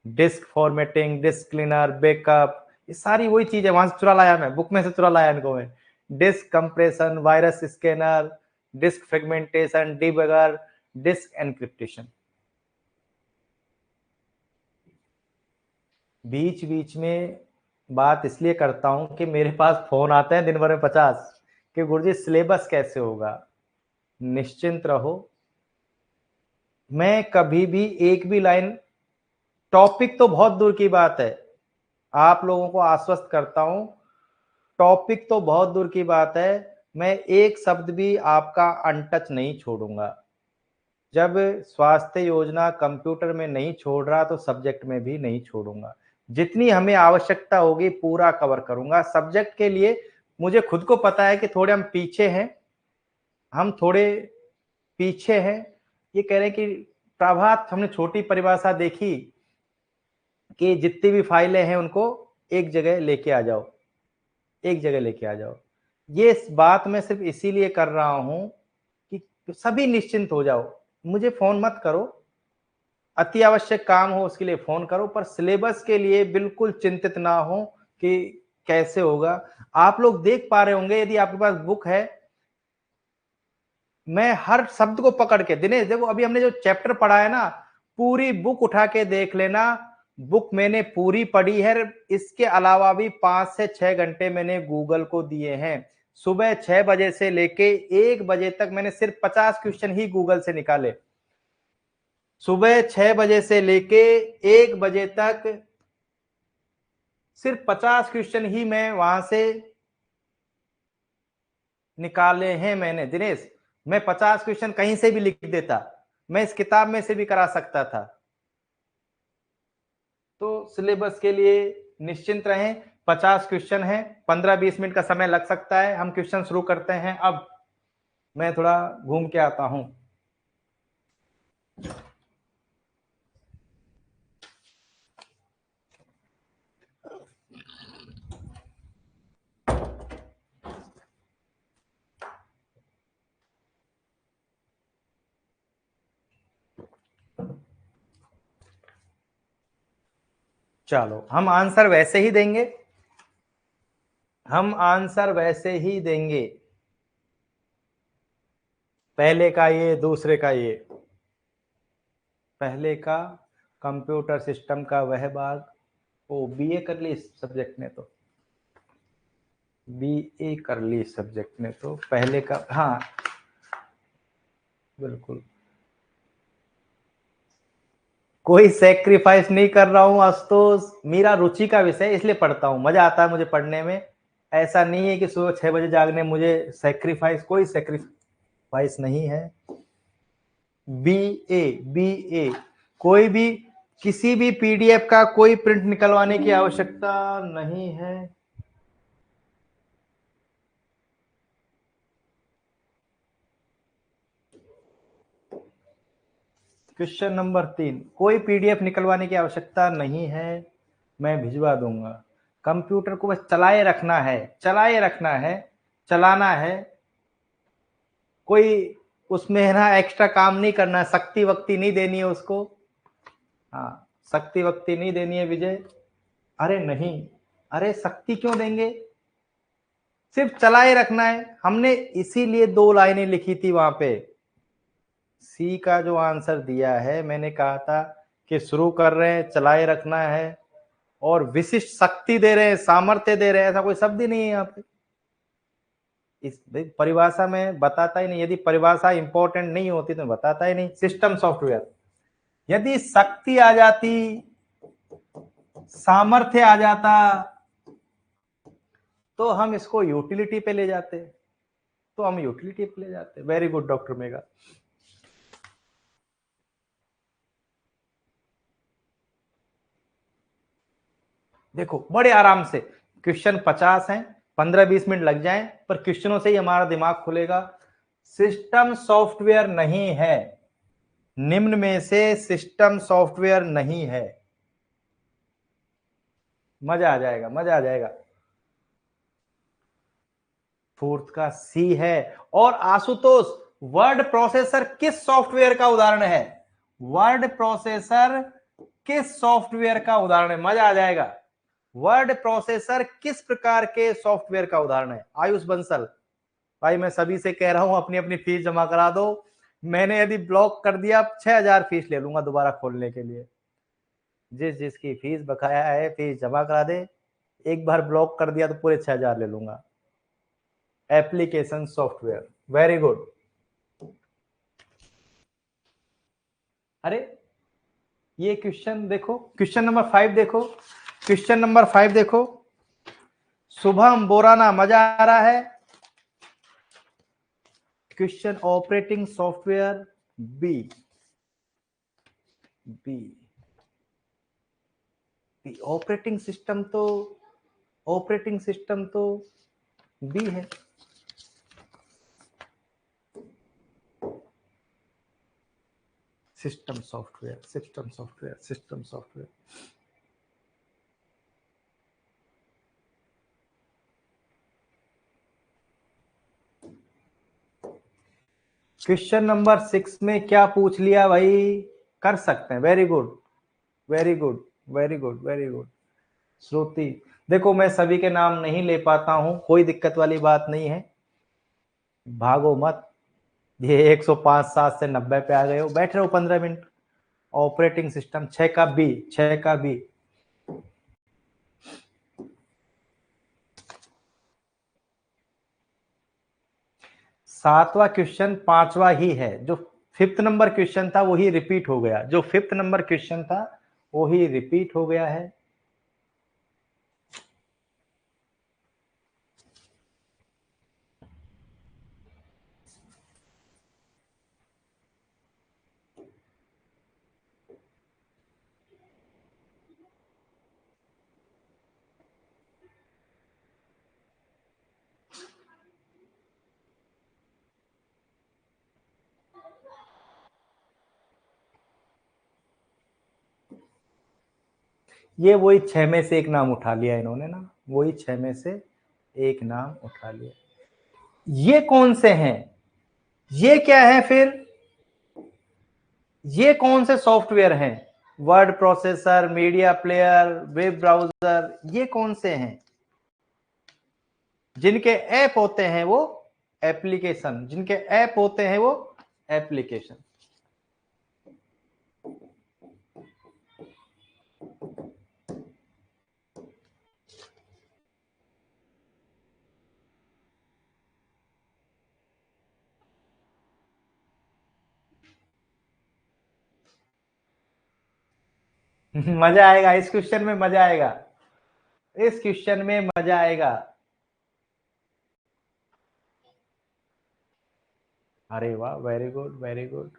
disk formatting, disk cleaner, backup, ये सारी वही चीज है, वहां से चुरा लाया, मैं बुक में से चुरा लाया इनको मैं। Disk compression, virus scanner, disk fragmentation, debugger, disk encryption. बीच बीच में बात इसलिए करता हूं कि मेरे पास फोन आते हैं दिन भर में 50 कि गुरुजी सिलेबस कैसे होगा। निश्चिंत रहो, मैं कभी भी एक भी लाइन, टॉपिक तो बहुत दूर की बात है, आप लोगों को आश्वस्त करता हूं, टॉपिक तो बहुत दूर की बात है, मैं एक शब्द भी आपका अनटच नहीं छोड़ूंगा। जब स्वास्थ्य योजना कंप्यूटर में नहीं छोड़ रहा तो सब्जेक्ट में भी नहीं छोड़ूंगा, जितनी हमें आवश्यकता होगी पूरा कवर करूंगा। सब्जेक्ट के लिए मुझे खुद को पता है कि थोड़े हम पीछे हैं, हम थोड़े पीछे हैं। ये कह रहे हैं कि प्रभात, हमने छोटी परिभाषा देखी कि जितनी भी फाइलें हैं उनको एक जगह लेके आ जाओ, एक जगह लेके आ जाओ। ये इस बात मैं सिर्फ इसीलिए कर रहा हूं कि सभी निश्चिंत हो जाओ, मुझे फोन मत करो, अति आवश्यक काम हो उसके लिए फोन करो, पर सिलेबस के लिए बिल्कुल चिंतित ना हो कि कैसे होगा। आप लोग देख पा रहे होंगे, यदि आपके पास बुक है, मैं हर शब्द को पकड़ के, दिनेश देखो अभी हमने जो चैप्टर पढ़ा है ना, पूरी बुक उठा के देख लेना, बुक मैंने पूरी पढ़ी है, इसके अलावा भी 5 से 6 घंटे मैंने गूगल को दिए हैं। सुबह 6 बजे से लेके 1 बजे तक मैंने सिर्फ 50 क्वेश्चन ही गूगल से निकाले, सुबह 6 बजे से लेके 1 बजे तक सिर्फ 50 क्वेश्चन ही मैं वहां से निकाले हैं मैंने। दिनेश, मैं 50 क्वेश्चन कहीं से भी लिख देता, मैं इस किताब में से भी करा सकता था। तो सिलेबस के लिए निश्चिंत रहें, 50 क्वेश्चन है, 15-20 मिनट का समय लग सकता है। हम क्वेश्चन शुरू करते हैं अब, मैं थोड़ा घूम के आता हूं। चलो हम आंसर वैसे ही देंगे, हम आंसर वैसे ही देंगे, पहले का ये, दूसरे का ये। पहले का कंप्यूटर सिस्टम का वह भाग, ओ बीए कर ली इस सब्जेक्ट ने, तो बीए कर ली सब्जेक्ट ने, तो पहले का, हाँ बिल्कुल। कोई सेक्रीफाइस नहीं कर रहा हूं आशुतोष, मेरा रुचि का विषय इसलिए पढ़ता हूं, मजा आता है मुझे पढ़ने में। ऐसा नहीं है कि सुबह 6 बजे जागने मुझे सेक्रीफाइस, कोई सेक्रीफाइस नहीं है। बी ए कोई भी, किसी भी पीडीएफ का कोई प्रिंट निकलवाने की आवश्यकता नहीं है। क्वेश्चन नंबर 3, कोई पीडीएफ निकलवाने की आवश्यकता नहीं है, मैं भिजवा दूंगा। कंप्यूटर को बस चलाए रखना है, चलाए रखना है, चलाना है, कोई उसमें है ना एक्स्ट्रा काम नहीं करना, शक्ति वक्ति नहीं देनी है उसको। हाँ, शक्ति वक्ति नहीं देनी है विजय। अरे नहीं, अरे शक्ति क्यों देंगे, सिर्फ चलाए रखना है। हमने इसीलिए 2 लाइनें लिखी थी वहां पे। सी का जो आंसर दिया है, मैंने कहा था कि शुरू कर रहे हैं, चलाए रखना है, और विशिष्ट शक्ति दे रहे हैं, सामर्थ्य दे रहे हैं, ऐसा कोई शब्द ही नहीं है यहाँ पे। इस परिभाषा में बताता ही नहीं, यदि परिभाषा इंपॉर्टेंट नहीं होती तो बताता ही नहीं। सिस्टम सॉफ्टवेयर, यदि शक्ति आ जाती, सामर्थ्य आ जाता, तो हम इसको यूटिलिटी पे ले जाते, तो हम यूटिलिटी पे ले जाते। Very good doctor mega. देखो बड़े आराम से, क्वेश्चन 50 हैं, 15-20 मिनट लग जाएं, पर क्वेश्चनों से ही हमारा दिमाग खुलेगा। सिस्टम सॉफ्टवेयर नहीं है, निम्न में से सिस्टम सॉफ्टवेयर नहीं है। मजा आ जाएगा, मजा आ जाएगा। फोर्थ का सी है। और आशुतोष, वर्ड प्रोसेसर किस सॉफ्टवेयर का उदाहरण है, वर्ड प्रोसेसर किस सॉफ्टवेयर का उदाहरण है, मजा आ जाएगा। वर्ड प्रोसेसर किस प्रकार के सॉफ्टवेयर का उदाहरण है। आयुष बंसल भाई, मैं सभी से कह रहा हूं अपनी अपनी फीस जमा करा दो, मैंने यदि ब्लॉक कर दिया 6000 फीस ले लूंगा दोबारा खोलने के लिए। जिस जिसकी फीस बकाया है फीस जमा करा दे, एक बार ब्लॉक कर दिया तो पूरे 6000 ले लूंगा। Application software, very good. अरे ये क्वेश्चन देखो, क्वेश्चन नंबर 5 देखो, क्वेश्चन नंबर 5 देखो। शुभम बोराना, मजा आ रहा है। Question operating software B, B operating system तो, ऑपरेटिंग सिस्टम तो बी है। System software, system software, system software. Question number 6 में क्या पूछ लिया भाई, कर सकते हैं। Very good, very good, very good, very good. Shruti, देखो मैं सभी के नाम नहीं ले पाता हूं, कोई दिक्कत वाली बात नहीं है, भागो मत। ये 105-7 से 90 पे आ गए हो, बैठ रहे हो 15 मिनट। ऑपरेटिंग सिस्टम 6 का बी, 6 का बी। सातवां क्वेश्चन 5वां ही है, जो 5th नंबर क्वेश्चन था वही रिपीट हो गया, जो 5th नंबर क्वेश्चन था वही रिपीट हो गया है। ये वही 6 में से एक नाम उठा लिया इन्होंने ना, वही 6 में से एक नाम उठा लिया। ये कौन से हैं, ये क्या है फिर, ये कौन से सॉफ्टवेयर हैं, word processor, media player, web browser, ये कौन से हैं? जिनके ऐप होते हैं वो एप्लीकेशन, जिनके ऐप होते हैं वो एप्लीकेशन। मजा आएगा इस क्वेश्चन में, मजा आएगा इस क्वेश्चन में, मजा आएगा। अरे वाह, वेरी गुड वेरी गुड।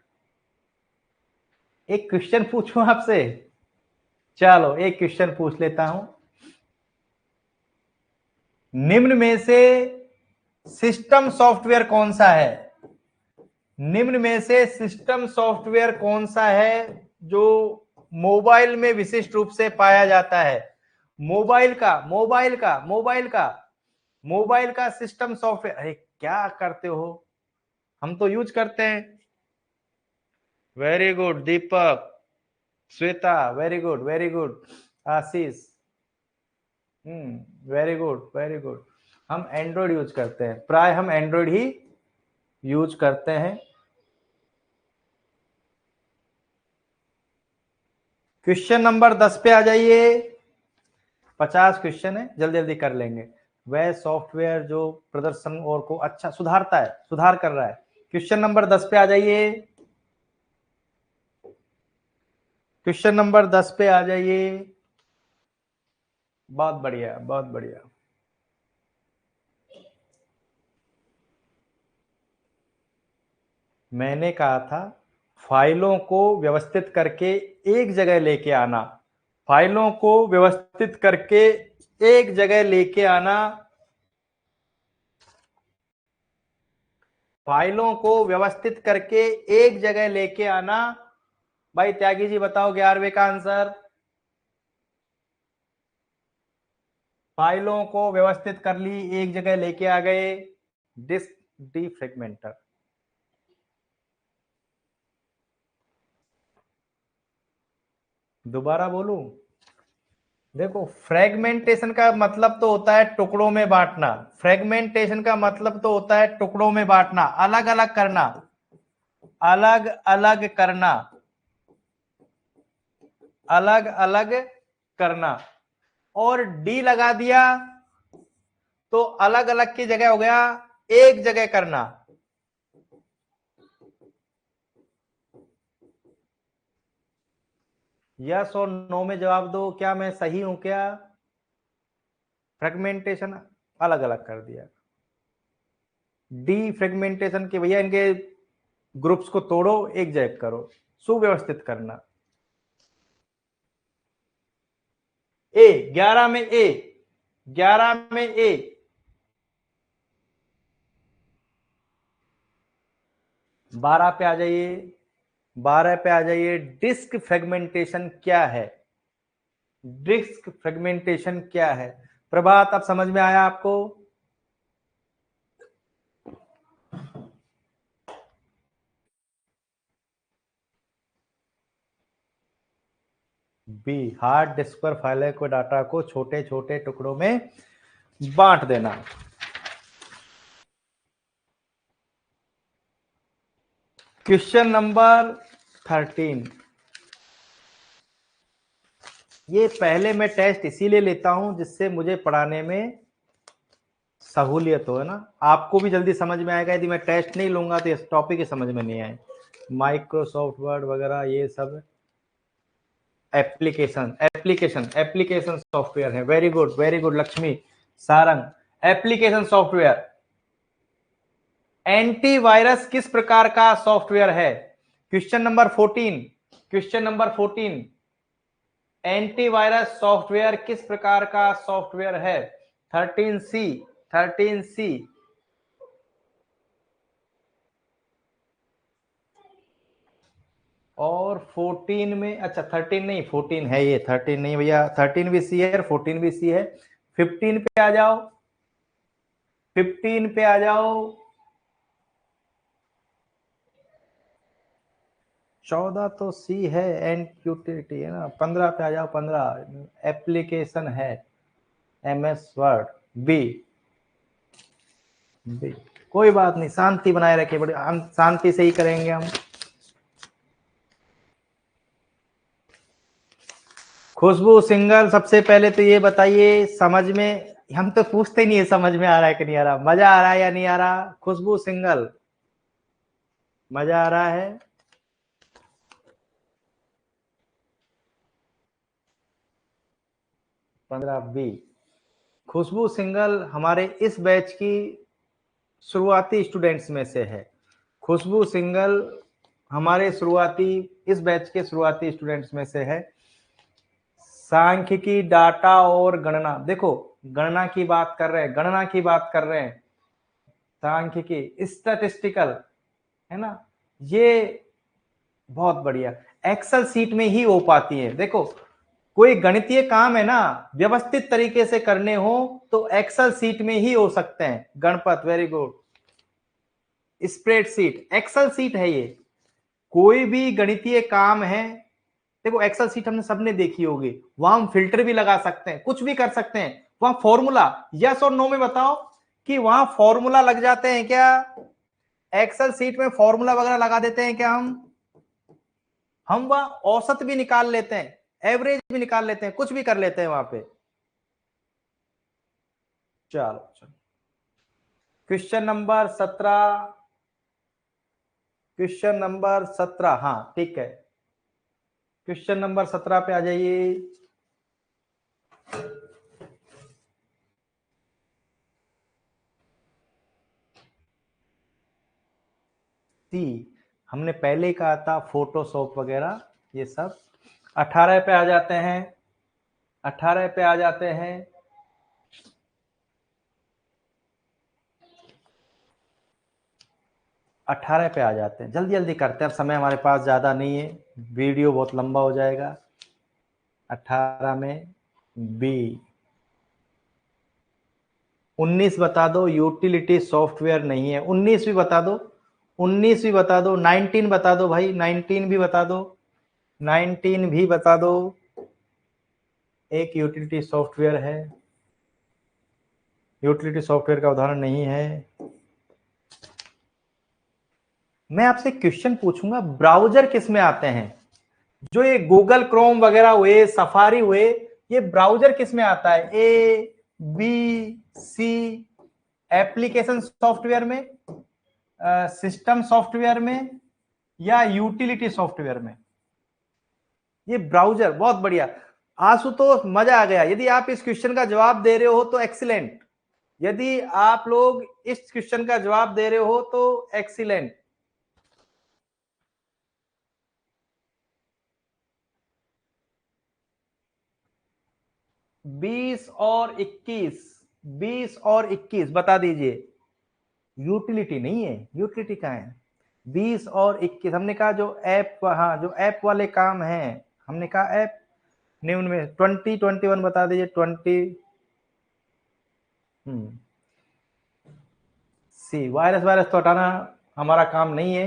एक क्वेश्चन पूछूं आपसे? चलो एक क्वेश्चन पूछ लेता हूं। निम्न में से सिस्टम सॉफ्टवेयर कौन सा है? निम्न में से सिस्टम सॉफ्टवेयर कौन सा है जो मोबाइल में विशिष्ट रूप से पाया जाता है? मोबाइल का सिस्टम सॉफ्टवेयर। अरे क्या करते हो, हम तो यूज करते हैं। Very good Deepak, Shweta, very good very good, Ashish, very good very good. हम एंड्रॉइड यूज करते हैं, प्राय हम एंड्रॉइड ही यूज करते हैं। क्वेश्चन नंबर 10 पे आ जाइए। 50 क्वेश्चन है, जल्दी जल्दी कर लेंगे। वह सॉफ्टवेयर जो प्रदर्शन और को अच्छा सुधारता है, सुधार कर रहा है। क्वेश्चन नंबर 10 पे आ जाइए। क्वेश्चन नंबर 10 पे आ जाइए। बहुत बढ़िया बहुत बढ़िया। मैंने कहा था फाइलों को व्यवस्थित करके एक जगह लेके आना, फाइलों को व्यवस्थित करके एक जगह लेके आना, फाइलों को व्यवस्थित करके एक जगह लेके आना। भाई त्यागी जी बताओ 11वें का आंसर। फाइलों को व्यवस्थित कर ली, एक जगह लेके आ गए, डिस्क डिफ्रेगमेंटर। दोबारा बोलूं? देखो फ्रेगमेंटेशन का मतलब तो होता है टुकड़ों में बांटना, फ्रेगमेंटेशन का मतलब तो होता है टुकड़ों में बांटना, अलग अलग करना, अलग अलग करना, अलग अलग करना। और डी लगा दिया तो अलग अलग की जगह हो गया एक जगह करना। यस और नो में जवाब दो, क्या मैं सही हूं क्या? फ्रेगमेंटेशन अलग अलग कर दिया। डी फ्रेगमेंटेशन के भैया इनके ग्रुप्स को तोड़ो, एक जगह करो, सुव्यवस्थित करना। ए 11 में ए, 11 में ए, 12 पे आ जाइए, 12 पे आ जाइए। डिस्क फ्रेगमेंटेशन क्या है? डिस्क फ्रेगमेंटेशन क्या है? प्रभात अब समझ में आया आपको? बी हार्ड डिस्क पर फाइल को डाटा को छोटे छोटे टुकड़ों में बांट देना। Question number 13। ये पहले मैं टेस्ट इसीलिए लेता हूं जिससे मुझे पढ़ाने में सहूलियत हो, है ना। आपको भी जल्दी समझ में आएगा। यदि मैं टेस्ट नहीं लूंगा तो इस टॉपिक ही समझ में नहीं आए। माइक्रोसॉफ्ट वर्ड वगैरह ये सब एप्लीकेशन एप्लीकेशन एप्लीकेशन सॉफ्टवेयर है। Very good Lakshmi, Sarang. Application software. Antivirus किस प्रकार का सॉफ्टवेयर है? Question number 14, question number 14। Antivirus software किस प्रकार का सॉफ्टवेयर है? 13C, 13C। और 14 में, अच्छा 13 नहीं 14 है ये, 13 नहीं भैया, 13 भी सी है, 14 भी सी है। 15 पे आ जाओ, 15 पे आ जाओ। 14 तो सी है, एंड यूटिलिटी है ना। 15 पे आ जाओ। 15 एप्लीकेशन है, MS वर्ड। B, B. कोई बात नहीं, शांति बनाए रखे, बड़े हम शांति से ही करेंगे हम। खुशबू सिंगल, सबसे पहले तो ये बताइए समझ में, हम तो पूछते नहीं है समझ में आ रहा है कि नहीं आ रहा, मजा आ रहा है या नहीं आ रहा। खुशबू सिंगल, मजा आ रहा है? पंद्रह बी। खुशबू सिंगल हमारे इस बैच की शुरुआती स्टूडेंट्स में से है। खुशबू सिंगल हमारे शुरुआती, इस बैच के शुरुआती स्टूडेंट्स में से है। सांख्यिकी, डाटा और गणना, देखो गणना की बात कर रहे हैं, गणना की बात कर रहे हैं, सांख्यिकी स्टैटिस्टिकल, है ना। ये बहुत बढ़िया, एक्सेल सीट में ही हो पाती है। देखो कोई गणितीय काम है ना, व्यवस्थित तरीके से करने हो तो एक्सेल सीट में ही हो सकते हैं। Ganpat, very good. Spreadsheet, Excel sheet है ये। कोई भी गणितीय काम है, देखो एक्सेल सीट हमने सबने देखी होगी, वहां हम फिल्टर भी लगा सकते हैं, कुछ भी कर सकते हैं। वहां फॉर्मूला, यस और नो में बताओ कि वहां फॉर्मूला लग जाते हैं क्या? एक्सेल सीट में फॉर्मूला वगैरह लगा देते हैं क्या हम वहां औसत भी निकाल लेते हैं, एवरेज भी निकाल लेते हैं, कुछ भी कर लेते हैं वहां पे। चलो चलो, क्वेश्चन नंबर 17, क्वेश्चन नंबर 17, हाँ ठीक है। क्वेश्चन नंबर 17 पे आ जाइए। सी, हमने पहले ही कहा था फोटोशॉप वगैरह ये सब। 18 पे आ जाते हैं, 18 पे आ जाते हैं। 18 पे आ जाते हैं, जल्दी जल्दी करते हैं, अब समय हमारे पास ज्यादा नहीं है, वीडियो बहुत लंबा हो जाएगा। 18 में बी। 19 बता दो, यूटिलिटी सॉफ्टवेयर नहीं है। 19 भी बता दो, 19 भी बता दो। 19 बता दो भाई, 19 भी बता दो, 19 भी बता दो। एक यूटिलिटी सॉफ्टवेयर है, यूटिलिटी सॉफ्टवेयर का उदाहरण नहीं है। मैं आपसे क्वेश्चन पूछूंगा, ब्राउजर किस में आते हैं? जो ये गूगल क्रोम वगैरह हुए, सफारी हुए, ये ब्राउजर किस में आता है? A, B, C, application software में, सिस्टम सॉफ्टवेयर में, या यूटिलिटी सॉफ्टवेयर में? ये ब्राउजर, बहुत बढ़िया आशुतोष, मजा आ गया। यदि आप इस क्वेश्चन का जवाब दे रहे हो तो एक्सीलेंट, यदि आप लोग इस क्वेश्चन का जवाब दे रहे हो तो एक्सीलेंट। 20 और 21, 20 और 21 बता दीजिए। यूटिलिटी नहीं है, यूटिलिटी कहाँ है? 20 और 21 हमने कहा जो ऐप, हाँ जो ऐप वाले काम हैं, हमने कहा ऐप। निम्न में 20, 21 बता दीजिए। 20 सी, वायरस, वायरस तो हटाना हमारा काम नहीं है,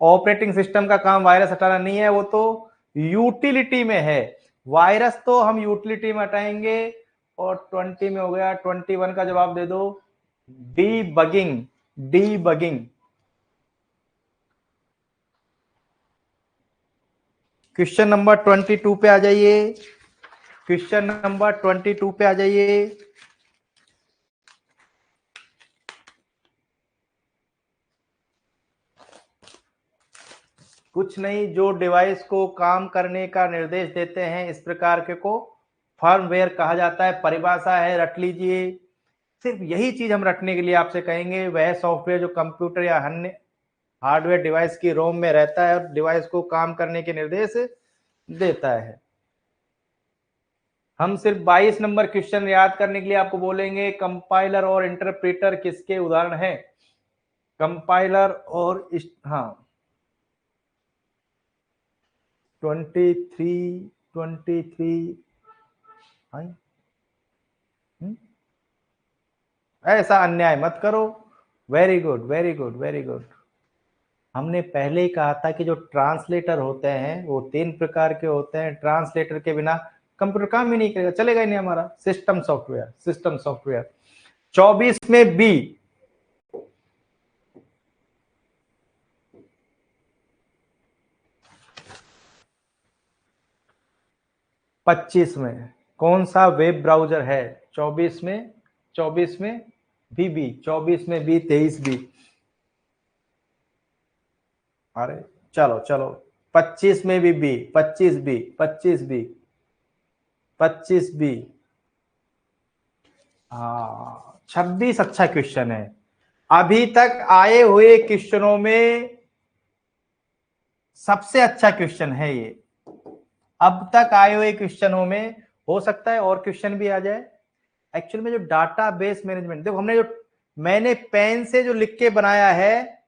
ऑपरेटिंग सिस्टम का काम वायरस हटाना नहीं है, वो तो यूटिलिटी में है। वायरस तो हम यूटिलिटी में हटाएंगे। और 20 में हो गया, 21 का जवाब दे दो, D bugging, D bugging. Question number 22 पे आ जाइए, क्वेश्चन नंबर 22 पे आ जाइए। कुछ नहीं, जो डिवाइस को काम करने का निर्देश देते हैं इस प्रकार के को फर्मवेयर कहा जाता है। परिभाषा है, रट लीजिए। सिर्फ यही चीज हम रटने के लिए आपसे कहेंगे, वह सॉफ्टवेयर जो कंप्यूटर या अन्य हार्डवेयर डिवाइस की रोम में रहता है और डिवाइस को काम करने के निर्देश देता है। हम सिर्फ 22 नंबर क्वेश्चन याद करने के लिए आपको बोलेंगे, कंपाइलर और इंटरप्रेटर किसके उदाहरण हैं? कंपाइलर और हाँ 23, 23। हाँ, ऐसा अन्याय मत करो। Very good, very good, very good. हमने पहले ही कहा था कि जो ट्रांसलेटर होते हैं वो 3 प्रकार के होते हैं। ट्रांसलेटर के बिना कंप्यूटर काम ही नहीं करेगा, चलेगा ही नहीं हमारा। सिस्टम सॉफ्टवेयर 24 में बी, पच्चीस में कौन सा वेब ब्राउजर है? 24 में बी, 24 में बी, 23 बी। अरे चलो चलो, 25 में भी बी, 25 बी, 25 बी, 25 बी। हाँ 26 अच्छा क्वेश्चन है। अभी तक आए हुए क्वेश्चनों में सबसे अच्छा क्वेश्चन है ये। अब तक आए हुए क्वेश्चनों में हो सकता है और क्वेश्चन भी आ जाए। एक्चुअल में जो डाटाबेस मैनेजमेंट, देखो हमने जो मैंने पेन से जो लिख के बनाया है,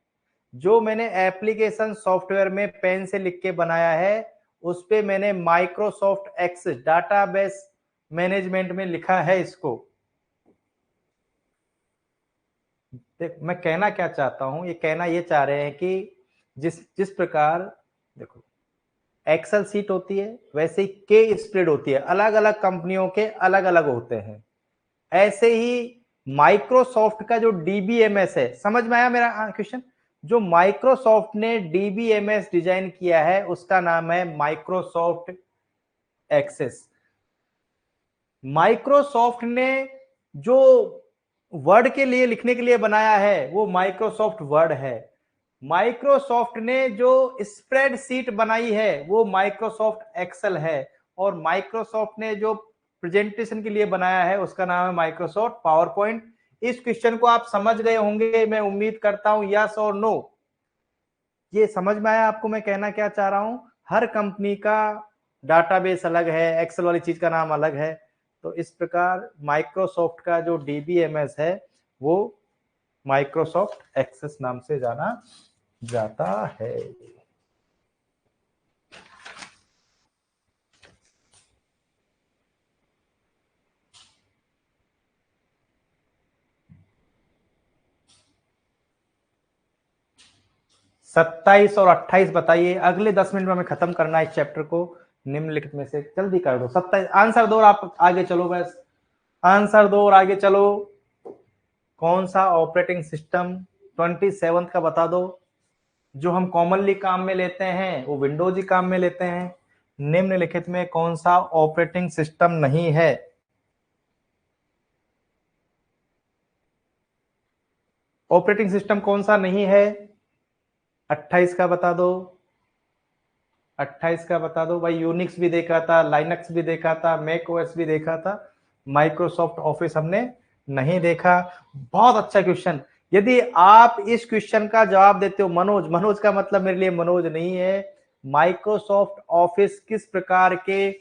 जो मैंने एप्लीकेशन सॉफ्टवेयर में पेन से लिख के बनाया है, उस पे मैंने माइक्रोसॉफ्ट एक्सेस डाटाबेस मैनेजमेंट में लिखा है इसको। देख मैं कहना क्या चाहता हूं, ये कहना ये चाह रहे हैं कि जिस जिस प्रकार देखो एक्सेल सीट होती है, वैसे ही के स्प्रेड होती है, अलग अलग कंपनियों के अलग अलग होते हैं। ऐसे ही माइक्रोसॉफ्ट का जो डीबीएमएस है, समझ में आया मेरा क्वेश्चन? जो माइक्रोसॉफ्ट ने डीबीएमएस डिजाइन किया है उसका नाम है माइक्रोसॉफ्ट एक्सेस। माइक्रोसॉफ्ट ने जो वर्ड के लिए लिखने के लिए बनाया है वो माइक्रोसॉफ्ट वर्ड है। माइक्रोसॉफ्ट ने जो स्प्रेड शीट बनाई है वो माइक्रोसॉफ्ट एक्सेल है। और माइक्रोसॉफ्ट ने जो प्रेजेंटेशन के लिए बनाया है उसका नाम है माइक्रोसॉफ्ट पावर पॉइंट। इस क्वेश्चन को आप समझ गए होंगे, मैं उम्मीद करता हूं, यस और नो? ये समझ में आया आपको मैं कहना क्या चाह रहा हूं? हर कंपनी का डाटाबेस अलग है, एक्सेल वाली चीज का नाम अलग है। तो इस प्रकार माइक्रोसॉफ्ट का जो डीबीएमएस है वो माइक्रोसॉफ्ट एक्सेस नाम से जाना जाता है। सत्ताईस और 28 बताइए, अगले 10 मिनट में हमें खत्म करना है इस चैप्टर को। निम्नलिखित में से जल्दी कर दो। 27 आंसर दो और आप आगे चलो, बस आंसर दो और आगे चलो। कौन सा ऑपरेटिंग सिस्टम? 27 का बता दो। जो हम कॉमनली काम में लेते हैं वो विंडोज ही काम में लेते हैं। निम्नलिखित में कौन सा ऑपरेटिंग सिस्टम नहीं है? ऑपरेटिंग सिस्टम कौन सा नहीं है? 28 का बता दो। 28 का बता दो भाई। यूनिक्स भी देखा था, लाइनक्स भी देखा था, मैक ओएस भी देखा था, माइक्रोसॉफ्ट ऑफिस हमने नहीं देखा। बहुत अच्छा क्वेश्चन। यदि आप इस क्वेश्चन का जवाब देते हो, मनोज, मनोज का मतलब मेरे लिए मनोज नहीं है, माइक्रोसॉफ्ट ऑफिस किस प्रकार के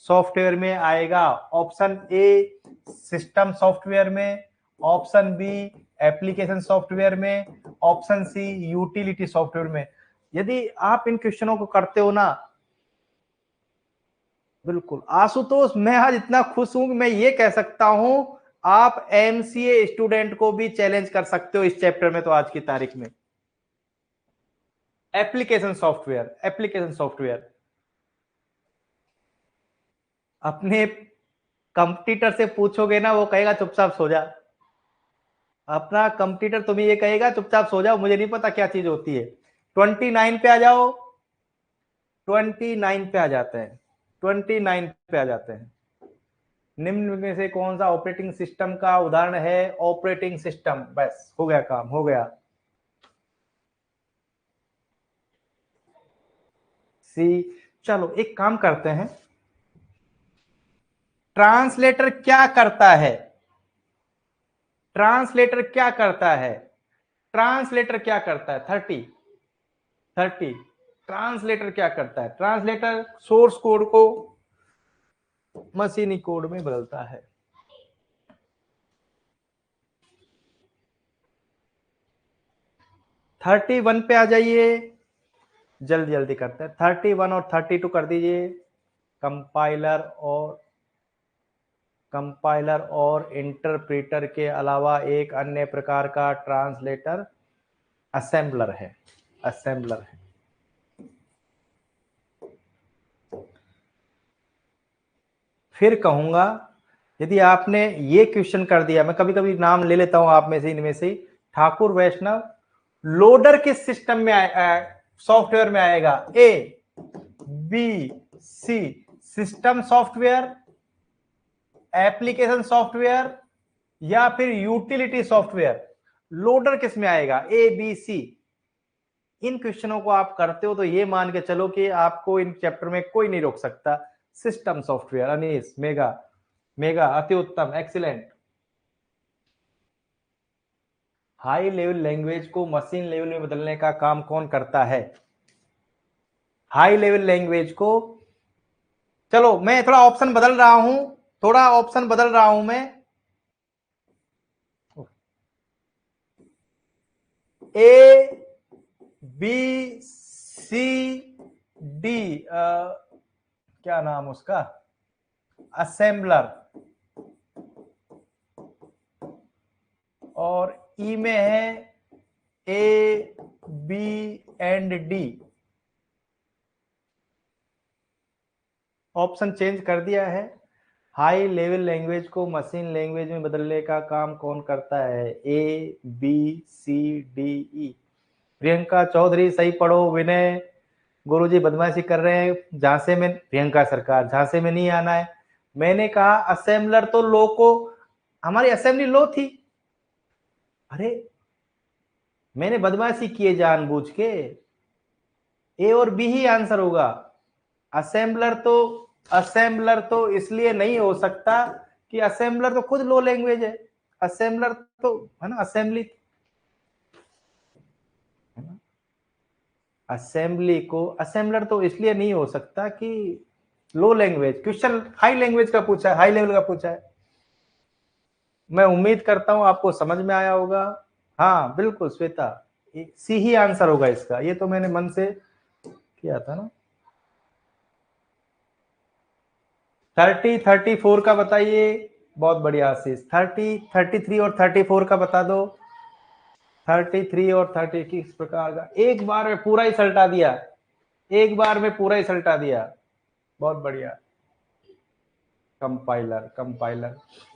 सॉफ्टवेयर में आएगा? ऑप्शन ए सिस्टम सॉफ्टवेयर में, ऑप्शन बी एप्लीकेशन सॉफ्टवेयर में, ऑप्शन सी यूटिलिटी सॉफ्टवेयर में। यदि आप इन क्वेश्चनों को करते हो ना, बिल्कुल आशुतोष, मैं आज इतना खुश हूं कि मैं ये कह सकता हूं आप एमसीए स्टूडेंट को भी चैलेंज कर सकते हो इस चैप्टर में। तो आज की तारीख में एप्लीकेशन सॉफ्टवेयर अपने कंपटीटर से पूछोगे ना, वो कहेगा चुपचाप सो जा। अपना कंपटीटर तुम्हें ये कहेगा चुपचाप सो जाओ, मुझे नहीं पता क्या चीज होती है। 29 पे आ जाओ, 29 पे आ जाते हैं, 29 पे आ जाते हैं। निम्न में से कौन सा ऑपरेटिंग सिस्टम का उदाहरण है? ऑपरेटिंग सिस्टम, बस हो गया, काम हो गया। सी। चलो एक काम करते हैं, ट्रांसलेटर क्या करता है? ट्रांसलेटर क्या करता है? ट्रांसलेटर क्या करता है? 30 ट्रांसलेटर क्या करता है? ट्रांसलेटर सोर्स कोड को मशीनी कोड में बदलता है। 31 पे आ जाइए, जल्दी जल्दी करते हैं। 31 और 32 कर दीजिए। कंपाइलर और इंटरप्रेटर के अलावा एक अन्य प्रकार का ट्रांसलेटर असेंबलर है। असेंबलर है। फिर कहूंगा यदि आपने ये क्वेश्चन कर दिया, मैं कभी कभी नाम ले लेता हूं आप में से, इनमें से ठाकुर वैष्णव, लोडर किस सिस्टम में सॉफ्टवेयर में आएगा? A B C, system software, application software, या फिर यूटिलिटी सॉफ्टवेयर? लोडर किस में आएगा? ए बी सी। इन क्वेश्चनों को आप करते हो तो ये मान के चलो कि आपको इन चैप्टर में कोई नहीं रोक सकता। System software, Anees, mega, mega अति उत्तम, एक्सीलेंट। हाई लेवल लैंग्वेज को मशीन लेवल में बदलने का काम कौन करता है? हाई लेवल लैंग्वेज को, चलो मैं थोड़ा ऑप्शन बदल रहा हूं, थोड़ा ऑप्शन बदल रहा हूं मैं। ए बी सी डी, क्या नाम उसका, असेंबलर, और ई में है A B and D. Option change कर दिया है। हाई लेवल लैंग्वेज को मशीन लैंग्वेज में बदलने का काम कौन करता है? A B C D E. Priyanka Chaudhary सही पढ़ो। विनय, गुरुजी बदमाशी कर रहे हैं, झांसे में, प्रियंका सरकार झांसे में नहीं आना है। मैंने कहा असेंबलर तो लो को, हमारी असेंबली लो थी। अरे मैंने बदमाशी किए जानबूझ के। ए और बी ही आंसर होगा। असेंबलर तो, असेंबलर तो इसलिए नहीं हो सकता कि असेंबलर तो खुद लो लैंग्वेज है। असेंबलर तो है ना, असेंबली, असेंबली को असेंबलर तो इसलिए नहीं हो सकता कि लो लैंग्वेज। क्वेश्चन हाई लैंग्वेज का पूछा है, हाई लेवल का पूछा है। मैं उम्मीद करता हूं आपको समझ में आया होगा। हाँ बिल्कुल श्वेता, सी ही आंसर होगा इसका, ये तो मैंने मन से किया था ना। 30-34 का बताइए। बहुत बढ़िया आशीष। 33 और 34 का बता दो। 33 और 30 किस प्रकार का? एक बार में पूरा ही सल्टा दिया, एक बार में पूरा ही सल्टा दिया। बहुत बढ़िया। Compiler, compiler.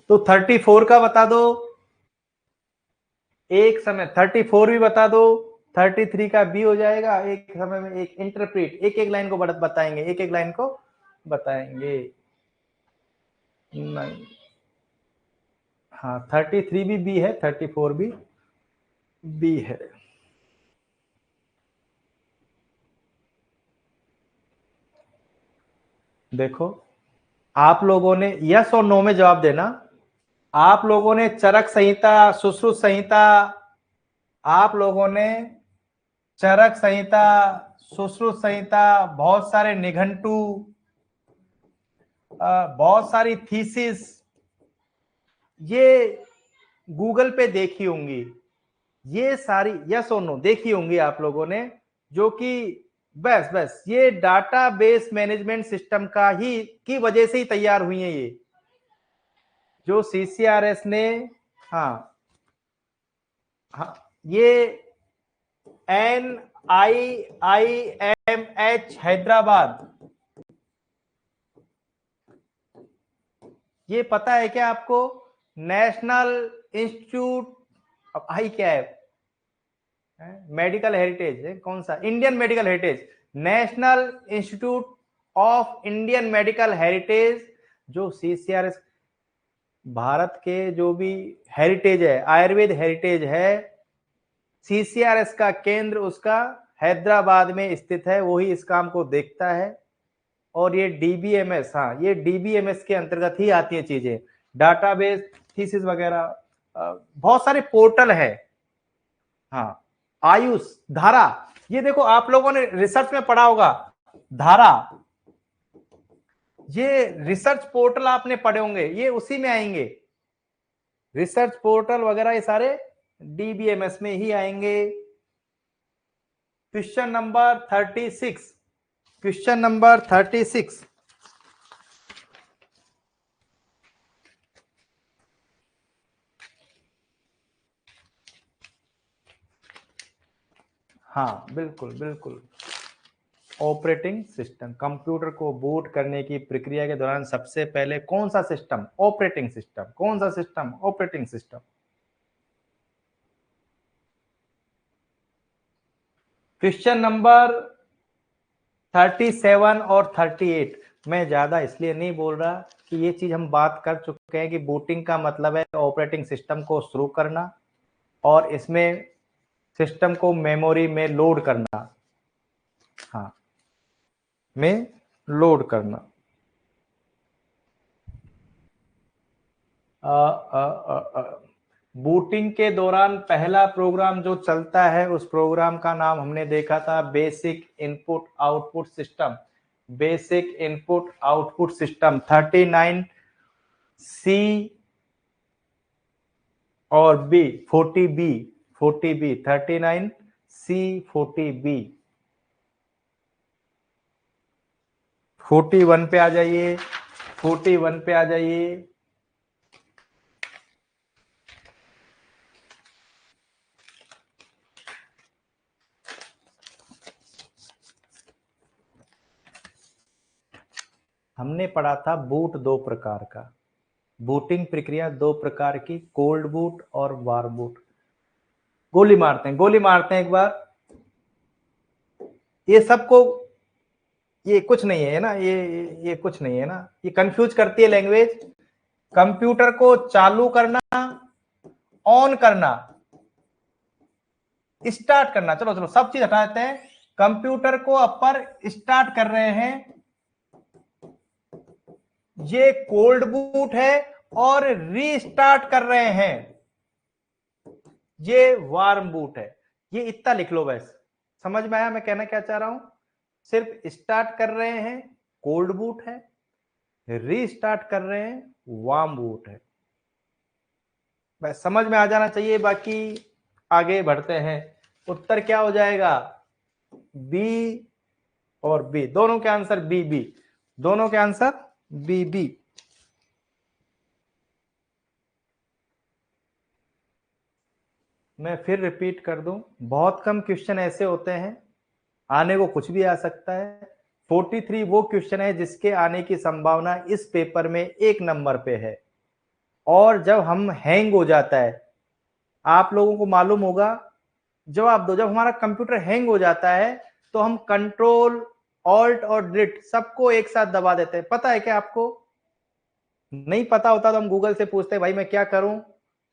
तो 34 का बता दो एक समय, 34 भी बता दो, 33 का भी हो जाएगा एक समय में। एक इंटरप्रेट, एक एक लाइन को बताएंगे, एक एक लाइन को बताएंगे। नहीं, हाँ 33 भी बी है, 34 भी बी है। देखो आप लोगों ने यस और नो में जवाब देना। आप लोगों ने चरक संहिता, सुश्रुत संहिता, आप लोगों ने चरक संहिता, सुश्रुत संहिता, बहुत सारे निघंटू, बहुत सारी थीसिस, ये गूगल पे देखी होंगी। ये सारी यस और नो देखी होंगी आप लोगों ने, जो कि बस बस ये डाटाबेस मैनेजमेंट सिस्टम का ही की वजह से ही तैयार हुई है। ये जो सीसीआरएस ने, हाँ हाँ, ये NIIMH हैदराबाद, ये पता है क्या आपको? नेशनल इंस्टीट्यूट ऑफ आई क्या है, मेडिकल हेरिटेज है, कौन सा? Indian medical heritage, national institute of Indian medical heritage. जो सीसीआरएस भारत के जो भी हेरिटेज है, आयुर्वेद हेरिटेज है, सीसीआरएस का केंद्र उसका हैदराबाद में स्थित है, वही इस काम को देखता है। और ये डीबीएमएस, हाँ ये डीबीएमएस के अंतर्गत ही आती है चीजें, डाटाबेस, थीसिस वगैरह, बहुत सारे पोर्टल है। हाँ आयुष, धारा, ये देखो आप लोगों ने रिसर्च में पढ़ा होगा, धारा, ये रिसर्च पोर्टल आपने पढ़े होंगे, ये उसी में आएंगे। रिसर्च पोर्टल वगैरह ये सारे डीबीएमएस में ही आएंगे। क्वेश्चन नंबर 36, क्वेश्चन नंबर 36, हाँ बिल्कुल बिल्कुल। ऑपरेटिंग सिस्टम, कंप्यूटर को बूट करने की प्रक्रिया के दौरान सबसे पहले कौन सा सिस्टम? Operating system. कौन सा system? Operating system. Question number 37 और 38 मैं ज्यादा इसलिए नहीं बोल रहा कि ये चीज हम बात कर चुके हैं कि बूटिंग का मतलब है ऑपरेटिंग सिस्टम को शुरू करना और इसमें सिस्टम को मेमोरी में लोड करना। हाँ, में लोड करना। बूटिंग के दौरान पहला प्रोग्राम जो चलता है उस प्रोग्राम का नाम हमने देखा था basic input output system. Basic input output system 39 सी और बी 40 बी 39 सी 40 बी। 41 पे आ जाइए, 41 पे आ जाइए। हमने पढ़ा था बूट दो प्रकार का, बूटिंग प्रक्रिया दो प्रकार की, कोल्ड बूट और वार्म बूट। गोली मारते हैं, गोली मारते हैं एक बार। ये सबको, ये कुछ नहीं है ना, ये कुछ नहीं है ना, ये कंफ्यूज करती है लैंग्वेज। कंप्यूटर को चालू करना, ऑन करना, स्टार्ट करना, चलो चलो सब चीज हटा देते हैं। कंप्यूटर को अपर स्टार्ट कर रहे हैं, ये कोल्ड बूट है, और रीस्टार्ट कर रहे हैं, ये वार्म बूट है। ये इतना लिख लो बस, समझ में आया मैं कहना क्या चाह रहा हूं? सिर्फ स्टार्ट कर रहे हैं कोल्ड बूट है, रीस्टार्ट कर रहे हैं वार्म बूट है। बस समझ में आ जाना चाहिए, बाकी आगे बढ़ते हैं। उत्तर क्या हो जाएगा? बी और बी, दोनों के आंसर बी बी, दोनों के आंसर बी बी। मैं फिर रिपीट कर दूं, बहुत कम क्वेश्चन ऐसे होते हैं, आने को कुछ भी आ सकता है। 43 वो क्वेश्चन है जिसके आने की संभावना इस पेपर में 1 नंबर पे है। और जब हम हैंग हो जाता है, आप लोगों को मालूम होगा, जवाब दो, जब हमारा कंप्यूटर हैंग हो जाता है तो हम कंट्रोल ऑल्ट और डिलीट सबको एक साथ दबा देते हैं। पता है क्या आपको? नहीं पता होता तो हम गूगल से पूछते हैं भाई मैं क्या करूं,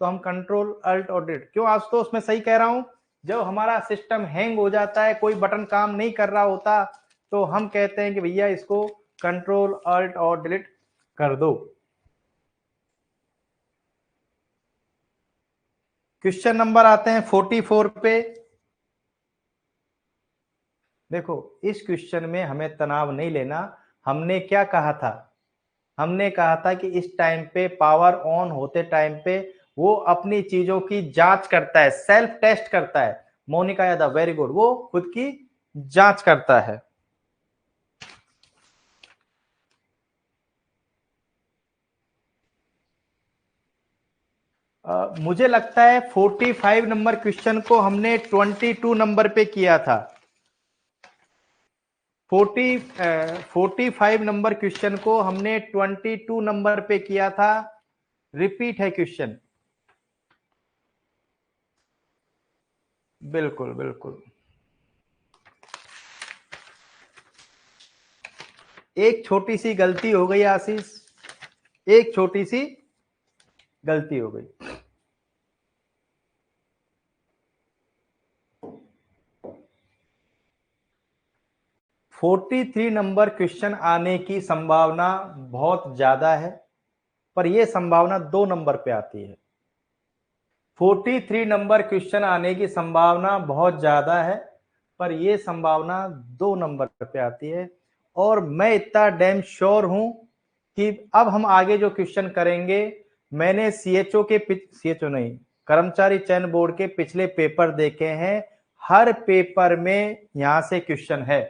तो हम कंट्रोल अल्ट और डिलीट। क्यों आशुतोष मैं सही कह रहा हूं? जब हमारा सिस्टम हैंग हो जाता है, कोई बटन काम नहीं कर रहा होता, तो हम कहते हैं कि भैया इसको कंट्रोल अल्ट और डिलीट कर दो। क्वेश्चन नंबर आते हैं 44 पे। देखो इस क्वेश्चन में हमें तनाव नहीं लेना। हमने क्या कहा था? हमने कहा था कि इस टाइम पे पावर ऑन होते टाइम पे वो अपनी चीजों की जांच करता है, सेल्फ टेस्ट करता है। मोनिका यादव वेरी गुड, वो खुद की जांच करता है। मुझे लगता है 45 नंबर क्वेश्चन को हमने 22 नंबर पे किया था। 45 नंबर क्वेश्चन को हमने 22 नंबर पे किया था। रिपीट है क्वेश्चन। बिल्कुल बिल्कुल। एक छोटी सी गलती हो गई आशीष, एक छोटी सी गलती हो गई। 43 नंबर क्वेश्चन आने की संभावना बहुत ज्यादा है, पर यह संभावना 2 नंबर पे आती है। 43 नंबर क्वेश्चन आने की संभावना बहुत ज्यादा है, पर यह संभावना 2 नंबर पे आती है। और मैं इतना डैम श्योर हूं कि अब हम आगे जो क्वेश्चन करेंगे, मैंने सीएचओ के सीएचओ नहीं, कर्मचारी चयन बोर्ड के पिछले पेपर देखे हैं, हर पेपर में यहां से क्वेश्चन है।